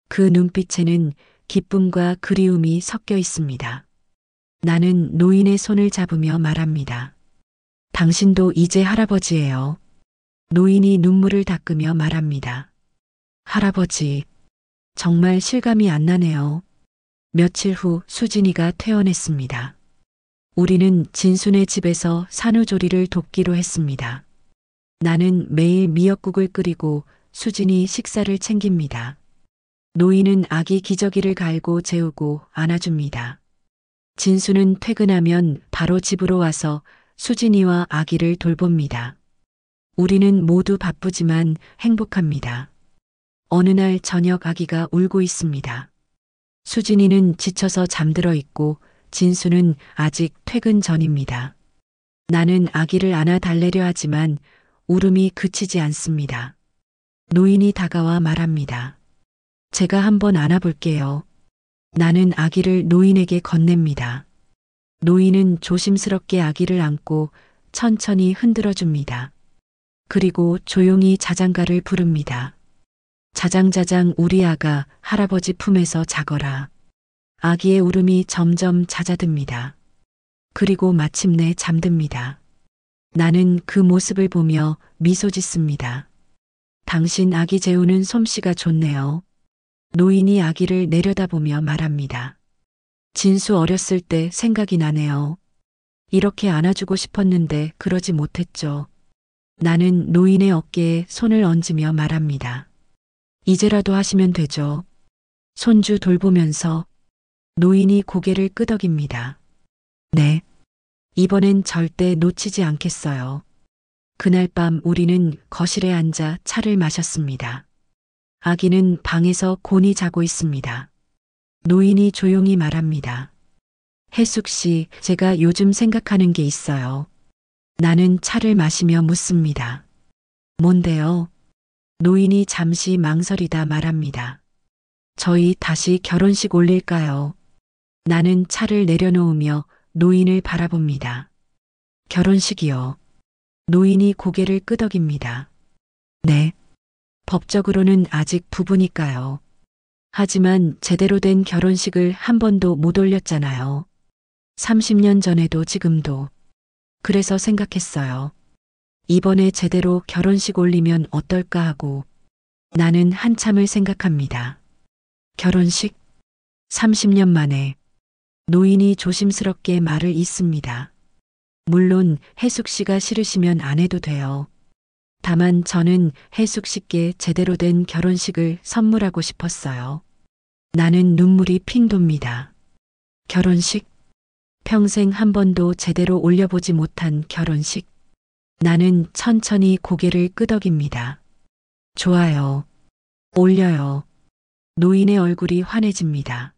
그 눈빛에는 기쁨과 그리움이 섞여 있습니다. 나는 노인의 손을 잡으며 말합니다. 당신도 이제 할아버지예요. 노인이 눈물을 닦으며 말합니다. 할아버지, 정말 실감이 안 나네요. 며칠 후 수진이가 퇴원했습니다. 우리는 진순의 집에서 산후조리를 돕기로 했습니다. 나는 매일 미역국을 끓이고 수진이 식사를 챙깁니다. 노인은 아기 기저귀를 갈고 재우고 안아줍니다. 진수는 퇴근하면 바로 집으로 와서 수진이와 아기를 돌봅니다. 우리는 모두 바쁘지만 행복합니다. 어느 날 저녁 아기가 울고 있습니다. 수진이는 지쳐서 잠들어 있고 진수는 아직 퇴근 전입니다. 나는 아기를 안아 달래려 하지만 울음이 그치지 않습니다. 노인이 다가와 말합니다. 제가 한번 안아볼게요. 나는 아기를 노인에게 건넵니다. 노인은 조심스럽게 아기를 안고 천천히 흔들어 줍니다. 그리고 조용히 자장가를 부릅니다. 자장자장 우리 아가 할아버지 품에서 자거라. 아기의 울음이 점점 잦아듭니다. 그리고 마침내 잠듭니다. 나는 그 모습을 보며 미소 짓습니다. 당신 아기 재우는 솜씨가 좋네요. 노인이 아기를 내려다보며 말합니다. 진수 어렸을 때 생각이 나네요. 이렇게 안아주고 싶었는데 그러지 못했죠. 나는 노인의 어깨에 손을 얹으며 말합니다. 이제라도 하시면 되죠. 손주 돌보면서 노인이 고개를 끄덕입니다. 네. 이번엔 절대 놓치지 않겠어요. 그날 밤 우리는 거실에 앉아 차를 마셨습니다. 아기는 방에서 곤히 자고 있습니다. 노인이 조용히 말합니다. 혜숙 씨, 제가 요즘 생각하는 게 있어요. 나는 차를 마시며 묻습니다. 뭔데요? 노인이 잠시 망설이다 말합니다. 저희 다시 결혼식 올릴까요? 나는 차를 내려놓으며 노인을 바라봅니다. 결혼식이요. 노인이 고개를 끄덕입니다. 네. 법적으로는 아직 부부니까요. 하지만 제대로 된 결혼식을 한 번도 못 올렸잖아요. 30년 전에도 지금도. 그래서 생각했어요. 이번에 제대로 결혼식 올리면 어떨까 하고. 나는 한참을 생각합니다. 결혼식? 30년 만에. 노인이 조심스럽게 말을 잇습니다. 물론 혜숙 씨가 싫으시면 안 해도 돼요. 다만 저는 혜숙 씨께 제대로 된 결혼식을 선물하고 싶었어요. 나는 눈물이 핑 돕니다. 결혼식? 평생 한 번도 제대로 올려보지 못한 결혼식. 나는 천천히 고개를 끄덕입니다. 좋아요. 올려요. 노인의 얼굴이 환해집니다.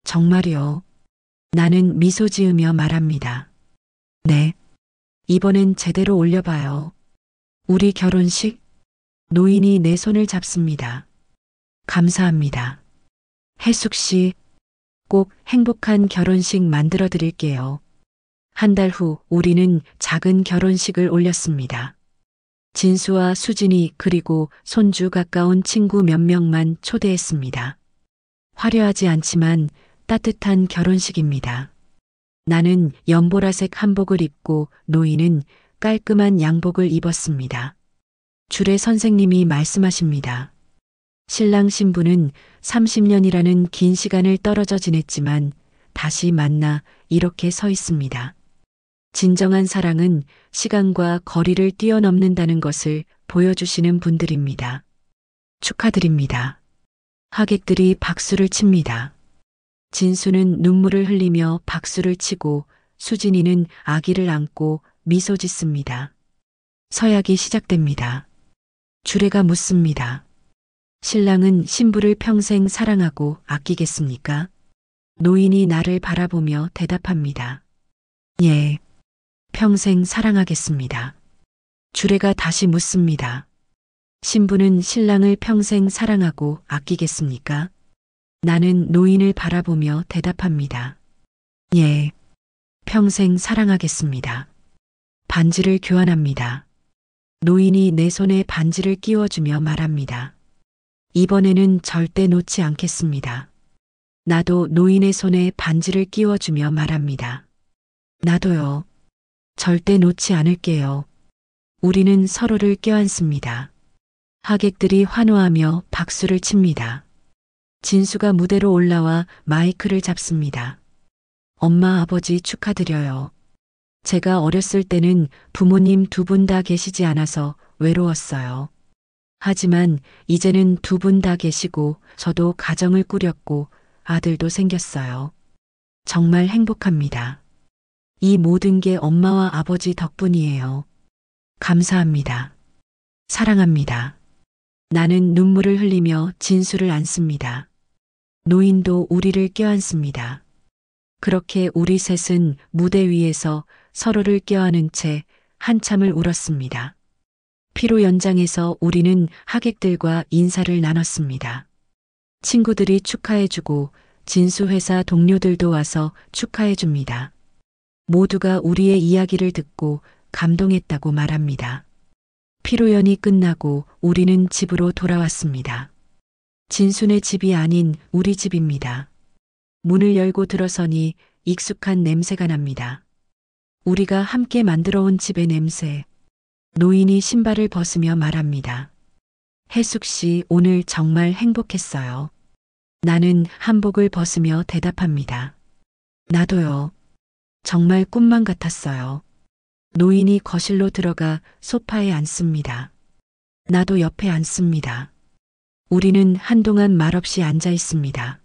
정말요? 나는 미소 지으며 말합니다. 네. 이번엔 제대로 올려봐요. 우리 결혼식? 노인이 내 손을 잡습니다. 감사합니다. 혜숙 씨, 꼭 행복한 결혼식 만들어 드릴게요. 한 달 후 우리는 작은 결혼식을 올렸습니다. 진수와 수진이 그리고 손주 가까운 친구 몇 명만 초대했습니다. 화려하지 않지만 따뜻한 결혼식입니다. 나는 연보라색 한복을 입고 노인은 깔끔한 양복을 입었습니다. 주례 선생님이 말씀하십니다. 신랑 신부는 30년이라는 긴 시간을 떨어져 지냈지만 다시 만나 이렇게 서 있습니다. 진정한 사랑은 시간과 거리를 뛰어넘는다는 것을 보여주시는 분들입니다. 축하드립니다. 하객들이 박수를 칩니다. 진수는 눈물을 흘리며 박수를 치고 수진이는 아기를 안고 미소 짓습니다. 서약이 시작됩니다. 주례가 묻습니다. 신랑은 신부를 평생 사랑하고 아끼겠습니까? 노인이 나를 바라보며 대답합니다. 예, 평생 사랑하겠습니다. 주례가 다시 묻습니다. 신부는 신랑을 평생 사랑하고 아끼겠습니까? 나는 노인을 바라보며 대답합니다. 예, 평생 사랑하겠습니다. 반지를 교환합니다. 노인이 내 손에 반지를 끼워주며 말합니다. 이번에는 절대 놓지 않겠습니다. 나도 노인의 손에 반지를 끼워주며 말합니다. 나도요. 절대 놓지 않을게요. 우리는 서로를 껴안습니다. 하객들이 환호하며 박수를 칩니다. 진수가 무대로 올라와 마이크를 잡습니다. 엄마 아버지 축하드려요. 제가 어렸을 때는 부모님 두 분 다 계시지 않아서 외로웠어요. 하지만 이제는 두 분 다 계시고 저도 가정을 꾸렸고 아들도 생겼어요. 정말 행복합니다. 이 모든 게 엄마와 아버지 덕분이에요. 감사합니다. 사랑합니다. 나는 눈물을 흘리며 진수를 안습니다. 노인도 우리를 껴안습니다. 그렇게 우리 셋은 무대 위에서 서로를 껴안은 채 한참을 울었습니다. 피로 연장해서 우리는 하객들과 인사를 나눴습니다. 친구들이 축하해주고 진수 회사 동료들도 와서 축하해줍니다. 모두가 우리의 이야기를 듣고 감동했다고 말합니다. 피로연이 끝나고 우리는 집으로 돌아왔습니다. 진순의 집이 아닌 우리 집입니다. 문을 열고 들어서니 익숙한 냄새가 납니다. 우리가 함께 만들어 온 집의 냄새. 노인이 신발을 벗으며 말합니다. 혜숙 씨, 오늘 정말 행복했어요. 나는 한복을 벗으며 대답합니다. 나도요. 정말 꿈만 같았어요. 노인이 거실로 들어가 소파에 앉습니다. 나도 옆에 앉습니다. 우리는 한동안 말없이 앉아 있습니다.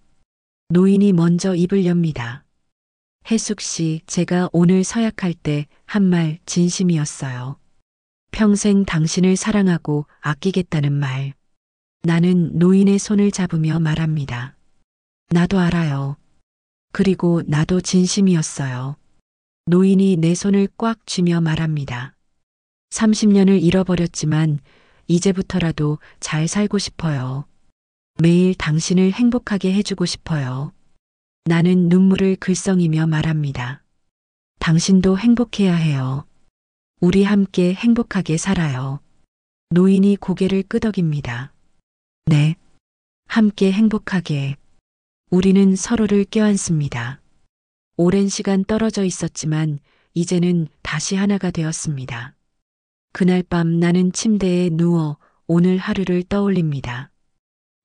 노인이 먼저 입을 엽니다. 혜숙 씨, 제가 오늘 서약할 때 한 말 진심이었어요. 평생 당신을 사랑하고 아끼겠다는 말. 나는 노인의 손을 잡으며 말합니다. 나도 알아요. 그리고 나도 진심이었어요. 노인이 내 손을 꽉 쥐며 말합니다. 30년을 잃어버렸지만 이제부터라도 잘 살고 싶어요. 매일 당신을 행복하게 해주고 싶어요. 나는 눈물을 글썽이며 말합니다. 당신도 행복해야 해요. 우리 함께 행복하게 살아요. 노인이 고개를 끄덕입니다. 네. 함께 행복하게. 우리는 서로를 껴안습니다. 오랜 시간 떨어져 있었지만 이제는 다시 하나가 되었습니다. 그날 밤 나는 침대에 누워 오늘 하루를 떠올립니다.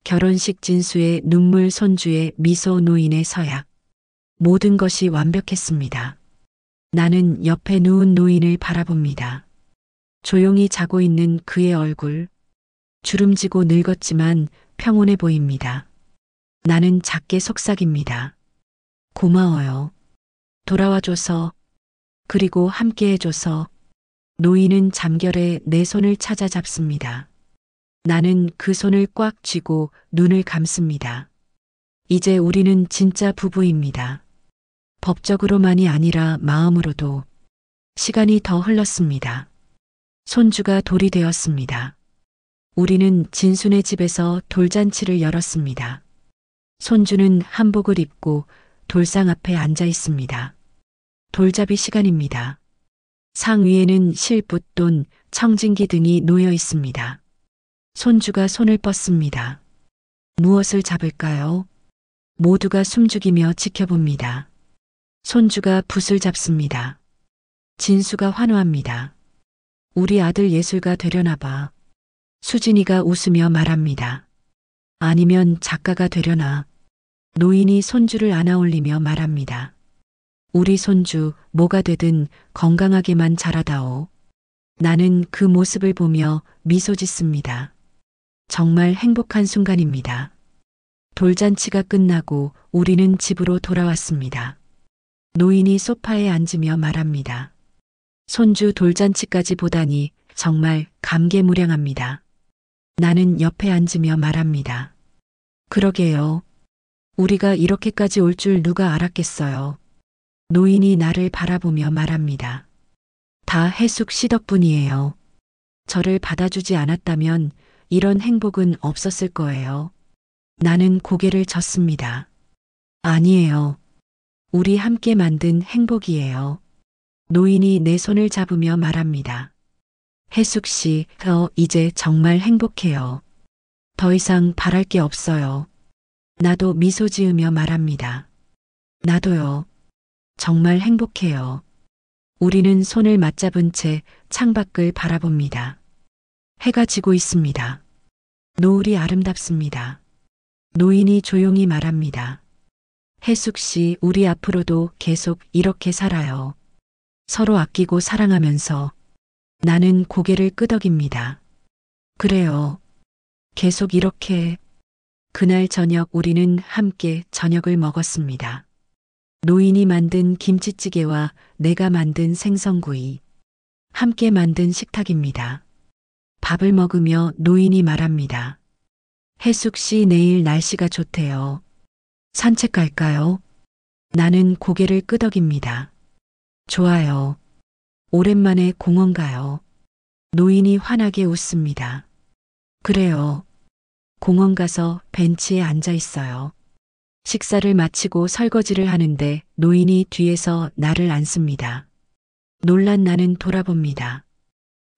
결혼식 진수의 눈물, 손주의 미소, 노인의 서약. 모든 것이 완벽했습니다. 나는 옆에 누운 노인을 바라봅니다. 조용히 자고 있는 그의 얼굴. 주름지고 늙었지만 평온해 보입니다. 나는 작게 속삭입니다. 고마워요. 돌아와줘서, 그리고 함께해줘서. 노인은 잠결에 내 손을 찾아 잡습니다. 나는 그 손을 꽉 쥐고 눈을 감습니다. 이제 우리는 진짜 부부입니다. 법적으로만이 아니라 마음으로도. 시간이 더 흘렀습니다. 손주가 돌이 되었습니다. 우리는 진순의 집에서 돌잔치를 열었습니다. 손주는 한복을 입고 돌상 앞에 앉아 있습니다. 돌잡이 시간입니다. 상 위에는 실붓돈, 청진기 등이 놓여 있습니다. 손주가 손을 뻗습니다. 무엇을 잡을까요? 모두가 숨죽이며 지켜봅니다. 손주가 붓을 잡습니다. 진수가 환호합니다. 우리 아들 예술가 되려나 봐. 수진이가 웃으며 말합니다. 아니면 작가가 되려나. 노인이 손주를 안아올리며 말합니다. 우리 손주 뭐가 되든 건강하게만 자라다오. 나는 그 모습을 보며 미소 짓습니다. 정말 행복한 순간입니다. 돌잔치가 끝나고 우리는 집으로 돌아왔습니다. 노인이 소파에 앉으며 말합니다. 손주 돌잔치까지 보다니 정말 감개무량합니다. 나는 옆에 앉으며 말합니다. 그러게요. 우리가 이렇게까지 올 줄 누가 알았겠어요. 노인이 나를 바라보며 말합니다. 다 혜숙 씨 덕분이에요. 저를 받아주지 않았다면 이런 행복은 없었을 거예요. 나는 고개를 젓습니다. 아니에요. 우리 함께 만든 행복이에요. 노인이 내 손을 잡으며 말합니다. 혜숙 씨, 이제 정말 행복해요. 더 이상 바랄 게 없어요. 나도 미소 지으며 말합니다. 나도요. 정말 행복해요. 우리는 손을 맞잡은 채 창밖을 바라봅니다. 해가 지고 있습니다. 노을이 아름답습니다. 노인이 조용히 말합니다. 혜숙 씨, 우리 앞으로도 계속 이렇게 살아요. 서로 아끼고 사랑하면서. 나는 고개를 끄덕입니다. 그래요. 계속 이렇게. 그날 저녁 우리는 함께 저녁을 먹었습니다. 노인이 만든 김치찌개와 내가 만든 생선구이. 함께 만든 식탁입니다. 밥을 먹으며 노인이 말합니다. 혜숙 씨, 내일 날씨가 좋대요. 산책 갈까요? 나는 고개를 끄덕입니다. 좋아요. 오랜만에 공원 가요. 노인이 환하게 웃습니다. 그래요. 공원 가서 벤치에 앉아 있어요. 식사를 마치고 설거지를 하는데 노인이 뒤에서 나를 안습니다. 놀란 나는 돌아봅니다.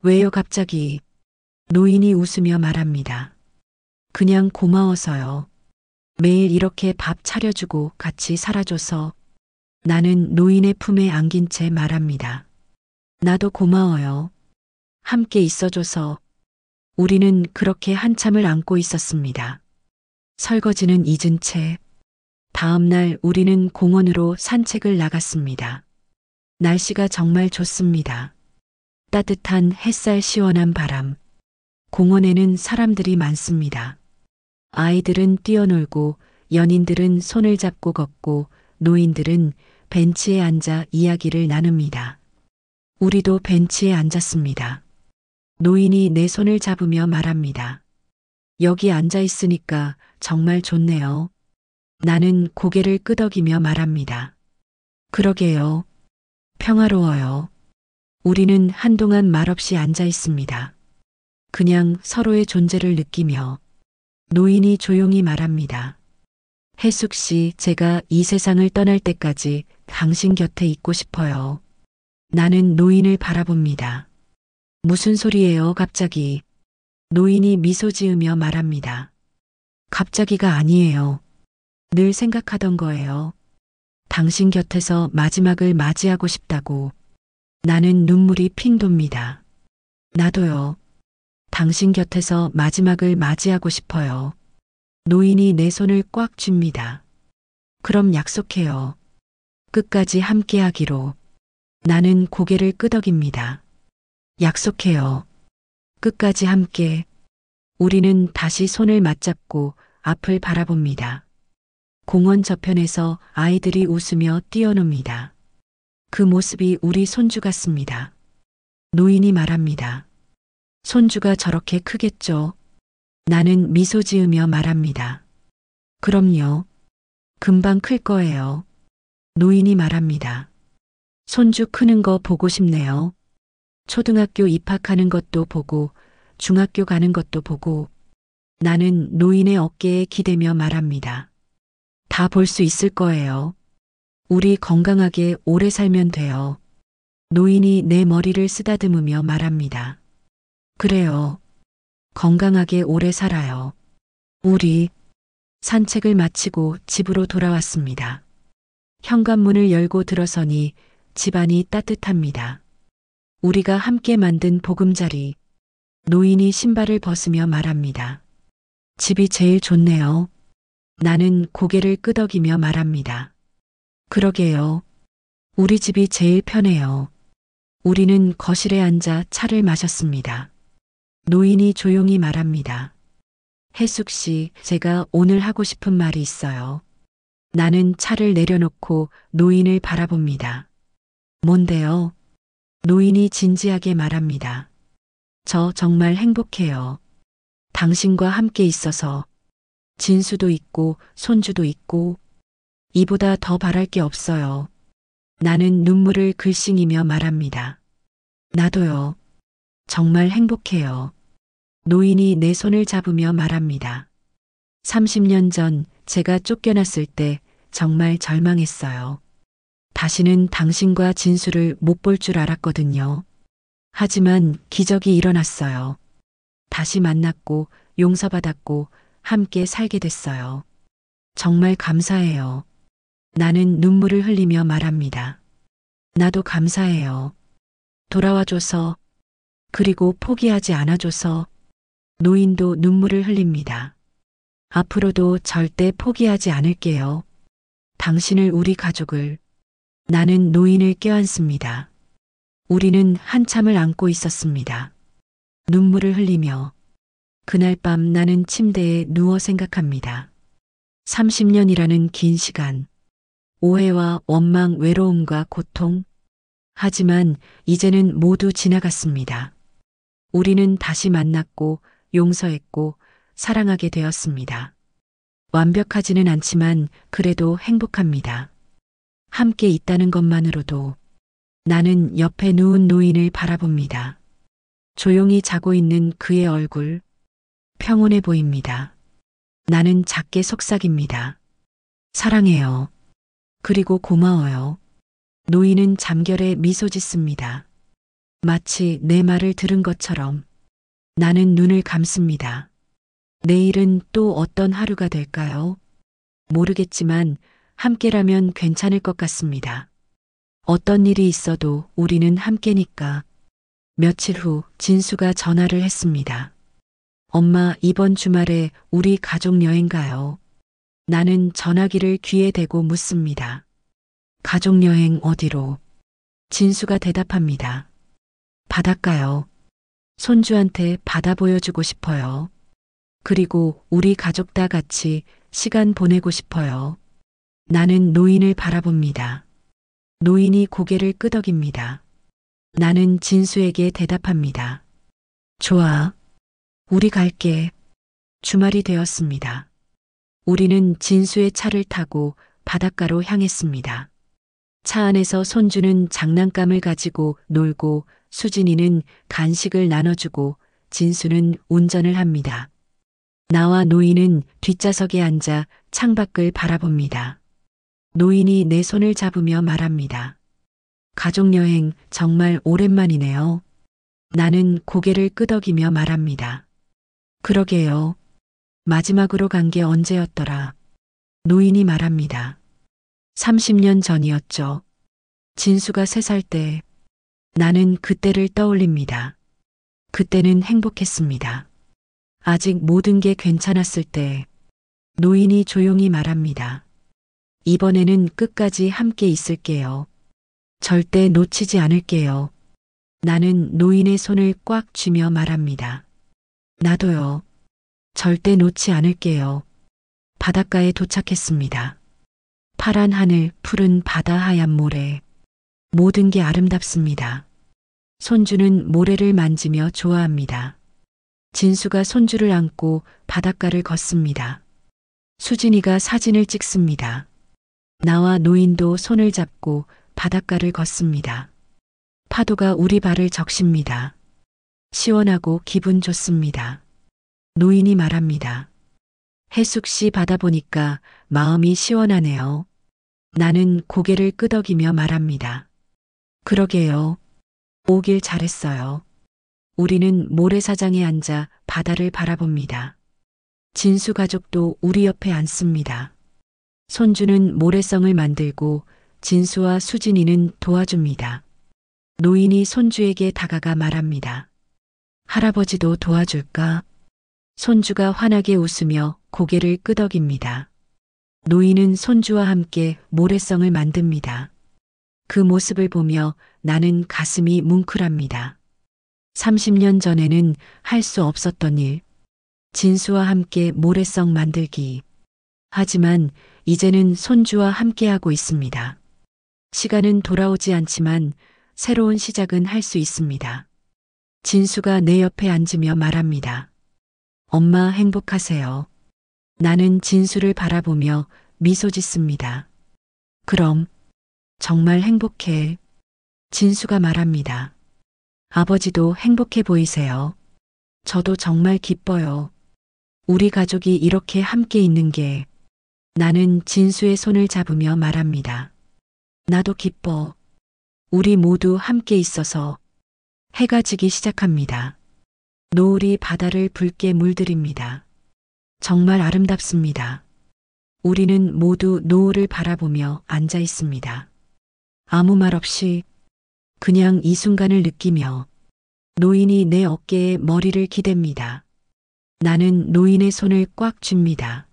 왜요 갑자기? 노인이 웃으며 말합니다. 그냥 고마워서요. 매일 이렇게 밥 차려주고 같이 살아줘서 나는 노인의 품에 안긴 채 말합니다. 나도 고마워요. 함께 있어줘서. 우리는 그렇게 한참을 안고 있었습니다. 설거지는 잊은 채 다음 날 우리는 공원으로 산책을 나갔습니다. 날씨가 정말 좋습니다. 따뜻한 햇살, 시원한 바람. 공원에는 사람들이 많습니다. 아이들은 뛰어놀고 연인들은 손을 잡고 걷고 노인들은 벤치에 앉아 이야기를 나눕니다. 우리도 벤치에 앉았습니다. 노인이 내 손을 잡으며 말합니다. 여기 앉아 있으니까 정말 좋네요. 나는 고개를 끄덕이며 말합니다. 그러게요. 평화로워요. 우리는 한동안 말없이 앉아 있습니다. 그냥 서로의 존재를 느끼며. 노인이 조용히 말합니다. 혜숙 씨, 제가 이 세상을 떠날 때까지 당신 곁에 있고 싶어요. 나는 노인을 바라봅니다. 무슨 소리예요, 갑자기? 노인이 미소 지으며 말합니다. 갑자기가 아니에요. 늘 생각하던 거예요. 당신 곁에서 마지막을 맞이하고 싶다고. 나는 눈물이 핑 돕니다. 나도요. 당신 곁에서 마지막을 맞이하고 싶어요. 노인이 내 손을 꽉 쥡니다. 그럼 약속해요. 끝까지 함께 하기로. 나는 고개를 끄덕입니다. 약속해요. 끝까지 함께. 우리는 다시 손을 맞잡고 앞을 바라봅니다. 공원 저편에서 아이들이 웃으며 뛰어놉니다. 그 모습이 우리 손주 같습니다. 노인이 말합니다. 손주가 저렇게 크겠죠? 나는 미소 지으며 말합니다. 그럼요. 금방 클 거예요. 노인이 말합니다. 손주 크는 거 보고 싶네요. 초등학교 입학하는 것도 보고 중학교 가는 것도 보고. 나는 노인의 어깨에 기대며 말합니다. 다 볼 수 있을 거예요. 우리 건강하게 오래 살면 돼요. 노인이 내 머리를 쓰다듬으며 말합니다. 그래요. 건강하게 오래 살아요. 우리 산책을 마치고 집으로 돌아왔습니다. 현관문을 열고 들어서니 집안이 따뜻합니다. 우리가 함께 만든 보금자리. 노인이 신발을 벗으며 말합니다. 집이 제일 좋네요. 나는 고개를 끄덕이며 말합니다. 그러게요. 우리 집이 제일 편해요. 우리는 거실에 앉아 차를 마셨습니다. 노인이 조용히 말합니다. 혜숙 씨, 제가 오늘 하고 싶은 말이 있어요. 나는 차를 내려놓고 노인을 바라봅니다. 뭔데요? 노인이 진지하게 말합니다. 저 정말 행복해요. 당신과 함께 있어서. 진수도 있고 손주도 있고. 이보다 더 바랄 게 없어요. 나는 눈물을 글썽이며 말합니다. 나도요. 정말 행복해요. 노인이 내 손을 잡으며 말합니다. 30년 전 제가 쫓겨났을 때 정말 절망했어요. 다시는 당신과 진수를 못 볼 줄 알았거든요. 하지만 기적이 일어났어요. 다시 만났고 용서받았고 함께 살게 됐어요. 정말 감사해요. 나는 눈물을 흘리며 말합니다. 나도 감사해요. 돌아와줘서. 그리고 포기하지 않아줘서. 노인도 눈물을 흘립니다. 앞으로도 절대 포기하지 않을게요. 당신을, 우리 가족을. 나는 노인을 껴안습니다. 우리는 한참을 안고 있었습니다. 눈물을 흘리며. 그날 밤 나는 침대에 누워 생각합니다. 30년이라는 긴 시간. 오해와 원망, 외로움과 고통. 하지만 이제는 모두 지나갔습니다. 우리는 다시 만났고 용서했고 사랑하게 되었습니다. 완벽하지는 않지만 그래도 행복합니다. 함께 있다는 것만으로도. 나는 옆에 누운 노인을 바라봅니다. 조용히 자고 있는 그의 얼굴. 평온해 보입니다. 나는 작게 속삭입니다. 사랑해요. 그리고 고마워요. 노인은 잠결에 미소 짓습니다. 마치 내 말을 들은 것처럼. 나는 눈을 감습니다. 내일은 또 어떤 하루가 될까요? 모르겠지만 함께라면 괜찮을 것 같습니다. 어떤 일이 있어도 우리는 함께니까. 며칠 후 진수가 전화를 했습니다. 엄마, 이번 주말에 우리 가족 여행 가요. 나는 전화기를 귀에 대고 묻습니다. 가족 여행 어디로? 진수가 대답합니다. 바닷가요. 손주한테 바다 보여주고 싶어요. 그리고 우리 가족 다 같이 시간 보내고 싶어요. 나는 노인을 바라봅니다. 노인이 고개를 끄덕입니다. 나는 진수에게 대답합니다. 좋아. 우리 갈게. 주말이 되었습니다. 우리는 진수의 차를 타고 바닷가로 향했습니다. 차 안에서 손주는 장난감을 가지고 놀고 수진이는 간식을 나눠주고 진수는 운전을 합니다. 나와 노인은 뒷좌석에 앉아 창밖을 바라봅니다. 노인이 내 손을 잡으며 말합니다. 가족여행 정말 오랜만이네요. 나는 고개를 끄덕이며 말합니다. 그러게요. 마지막으로 간 게 언제였더라. 노인이 말합니다. 30년 전이었죠. 진수가 3살 때. 나는 그때를 떠올립니다. 그때는 행복했습니다. 아직 모든 게 괜찮았을 때. 노인이 조용히 말합니다. 이번에는 끝까지 함께 있을게요. 절대 놓치지 않을게요. 나는 노인의 손을 꽉 쥐며 말합니다. 나도요. 절대 놓지 않을게요. 바닷가에 도착했습니다. 파란 하늘, 푸른 바다, 하얀 모래. 모든 게 아름답습니다. 손주는 모래를 만지며 좋아합니다. 진수가 손주를 안고 바닷가를 걷습니다. 수진이가 사진을 찍습니다. 나와 노인도 손을 잡고 바닷가를 걷습니다. 파도가 우리 발을 적십니다. 시원하고 기분 좋습니다. 노인이 말합니다. 해숙 씨 바다 보니까 마음이 시원하네요. 나는 고개를 끄덕이며 말합니다. 그러게요. 오길 잘했어요. 우리는 모래사장에 앉아 바다를 바라봅니다. 진수 가족도 우리 옆에 앉습니다. 손주는 모래성을 만들고 진수와 수진이는 도와줍니다. 노인이 손주에게 다가가 말합니다. 할아버지도 도와줄까? 손주가 환하게 웃으며 고개를 끄덕입니다. 노인은 손주와 함께 모래성을 만듭니다. 그 모습을 보며 나는 가슴이 뭉클합니다. 30년 전에는 할 수 없었던 일. 진수와 함께 모래성 만들기. 하지만 이제는 손주와 함께하고 있습니다. 시간은 돌아오지 않지만 새로운 시작은 할 수 있습니다. 진수가 내 옆에 앉으며 말합니다. 엄마 행복하세요. 나는 진수를 바라보며 미소 짓습니다. 그럼 정말 행복해. 진수가 말합니다. 아버지도 행복해 보이세요. 저도 정말 기뻐요. 우리 가족이 이렇게 함께 있는 게. 나는 진수의 손을 잡으며 말합니다. 나도 기뻐. 우리 모두 함께 있어서. 해가 지기 시작합니다. 노을이 바다를 붉게 물들입니다. 정말 아름답습니다. 우리는 모두 노을을 바라보며 앉아 있습니다. 아무 말 없이 그냥 이 순간을 느끼며 노인이 내 어깨에 머리를 기댑니다. 나는 노인의 손을 꽉 쥡니다.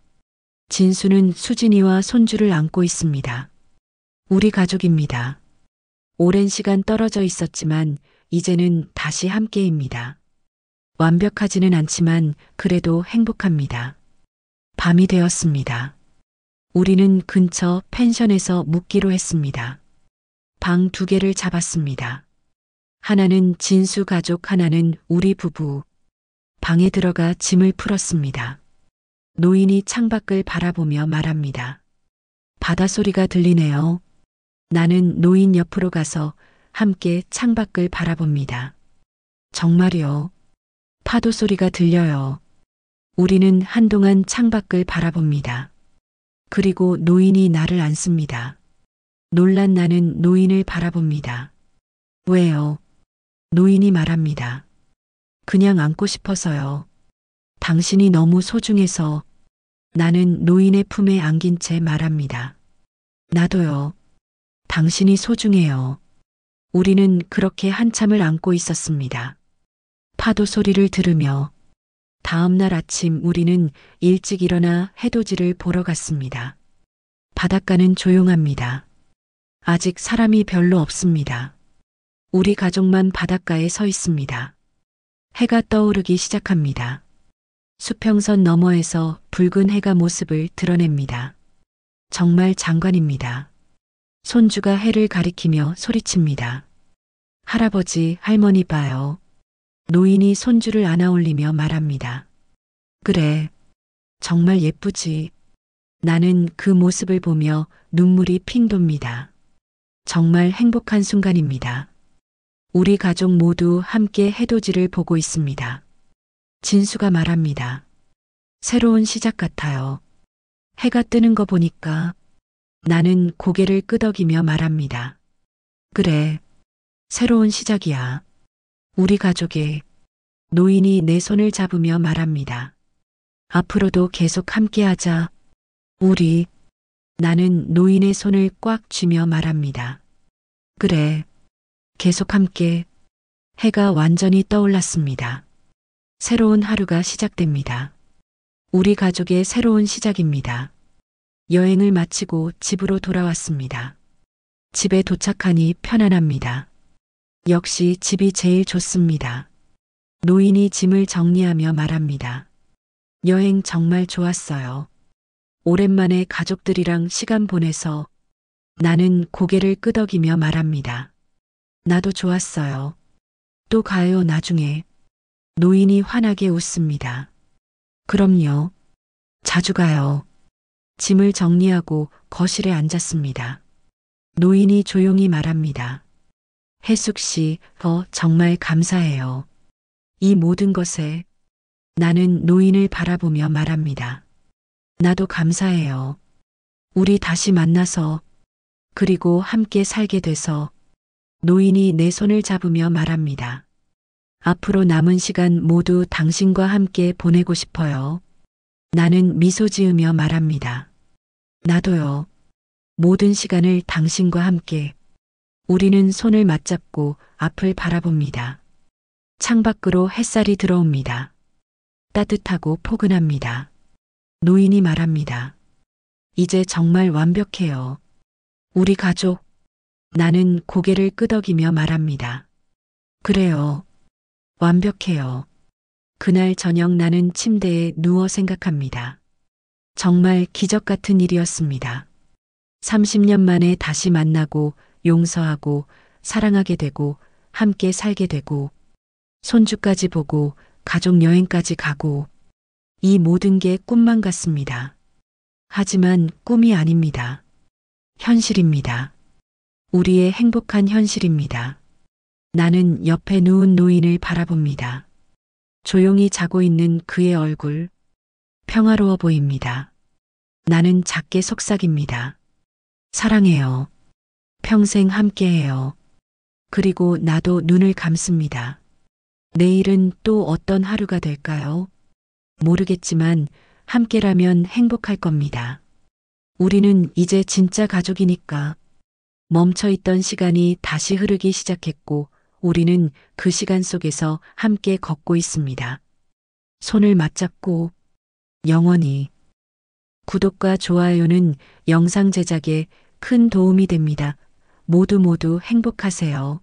진수는 수진이와 손주를 안고 있습니다. 우리 가족입니다. 오랜 시간 떨어져 있었지만 이제는 다시 함께입니다. 완벽하지는 않지만 그래도 행복합니다. 밤이 되었습니다. 우리는 근처 펜션에서 묵기로 했습니다. 방 2개를 잡았습니다. 하나는 진수 가족, 하나는 우리 부부. 방에 들어가 짐을 풀었습니다. 노인이 창밖을 바라보며 말합니다. 바다소리가 들리네요. 나는 노인 옆으로 가서 함께 창밖을 바라봅니다. 정말요. 파도 소리가 들려요. 우리는 한동안 창밖을 바라봅니다. 그리고 노인이 나를 안습니다. 놀란 나는 노인을 바라봅니다. 왜요? 노인이 말합니다. 그냥 안고 싶어서요. 당신이 너무 소중해서. 나는 노인의 품에 안긴 채 말합니다. 나도요. 당신이 소중해요. 우리는 그렇게 한참을 안고 있었습니다. 파도 소리를 들으며 다음 날 아침 우리는 일찍 일어나 해돋이를 보러 갔습니다. 바닷가는 조용합니다. 아직 사람이 별로 없습니다. 우리 가족만 바닷가에 서 있습니다. 해가 떠오르기 시작합니다. 수평선 너머에서 붉은 해가 모습을 드러냅니다. 정말 장관입니다. 손주가 해를 가리키며 소리칩니다. 할아버지, 할머니 봐요. 노인이 손주를 안아올리며 말합니다. 그래, 정말 예쁘지. 나는 그 모습을 보며 눈물이 핑 돕니다. 정말 행복한 순간입니다. 우리 가족 모두 함께 해돋이를 보고 있습니다. 진수가 말합니다. 새로운 시작 같아요. 해가 뜨는 거 보니까. 나는 고개를 끄덕이며 말합니다. 그래, 새로운 시작이야. 우리 가족의 노인이 내 손을 잡으며 말합니다. 앞으로도 계속 함께하자. 우리. 나는 노인의 손을 꽉 쥐며 말합니다. 그래, 계속 함께. 해가 완전히 떠올랐습니다. 새로운 하루가 시작됩니다. 우리 가족의 새로운 시작입니다. 여행을 마치고 집으로 돌아왔습니다. 집에 도착하니 편안합니다. 역시 집이 제일 좋습니다. 노인이 짐을 정리하며 말합니다. 여행 정말 좋았어요. 오랜만에 가족들이랑 시간 보내서. 나는 고개를 끄덕이며 말합니다. 나도 좋았어요. 또 가요, 나중에. 노인이 환하게 웃습니다. 그럼요. 자주 가요. 짐을 정리하고 거실에 앉았습니다. 노인이 조용히 말합니다. 혜숙 씨, 정말 감사해요. 이 모든 것에. 나는 노인을 바라보며 말합니다. 나도 감사해요. 우리 다시 만나서, 그리고 함께 살게 돼서. 노인이 내 손을 잡으며 말합니다. 앞으로 남은 시간 모두 당신과 함께 보내고 싶어요. 나는 미소 지으며 말합니다. 나도요. 모든 시간을 당신과 함께. 우리는 손을 맞잡고 앞을 바라봅니다. 창밖으로 햇살이 들어옵니다. 따뜻하고 포근합니다. 노인이 말합니다. 이제 정말 완벽해요. 우리 가족. 나는 고개를 끄덕이며 말합니다. 그래요. 완벽해요. 그날 저녁 나는 침대에 누워 생각합니다. 정말 기적 같은 일이었습니다. 30년 만에 다시 만나고 용서하고 사랑하게 되고 함께 살게 되고 손주까지 보고 가족 여행까지 가고 이 모든 게 꿈만 같습니다. 하지만 꿈이 아닙니다. 현실입니다. 우리의 행복한 현실입니다. 나는 옆에 누운 노인을 바라봅니다. 조용히 자고 있는 그의 얼굴. 평화로워 보입니다. 나는 작게 속삭입니다. 사랑해요. 평생 함께해요. 그리고 나도 눈을 감습니다. 내일은 또 어떤 하루가 될까요? 모르겠지만 함께라면 행복할 겁니다. 우리는 이제 진짜 가족이니까. 멈춰있던 시간이 다시 흐르기 시작했고 우리는 그 시간 속에서 함께 걷고 있습니다. 손을 맞잡고 영원히. 구독과 좋아요는 영상 제작에 큰 도움이 됩니다. 모두 행복하세요.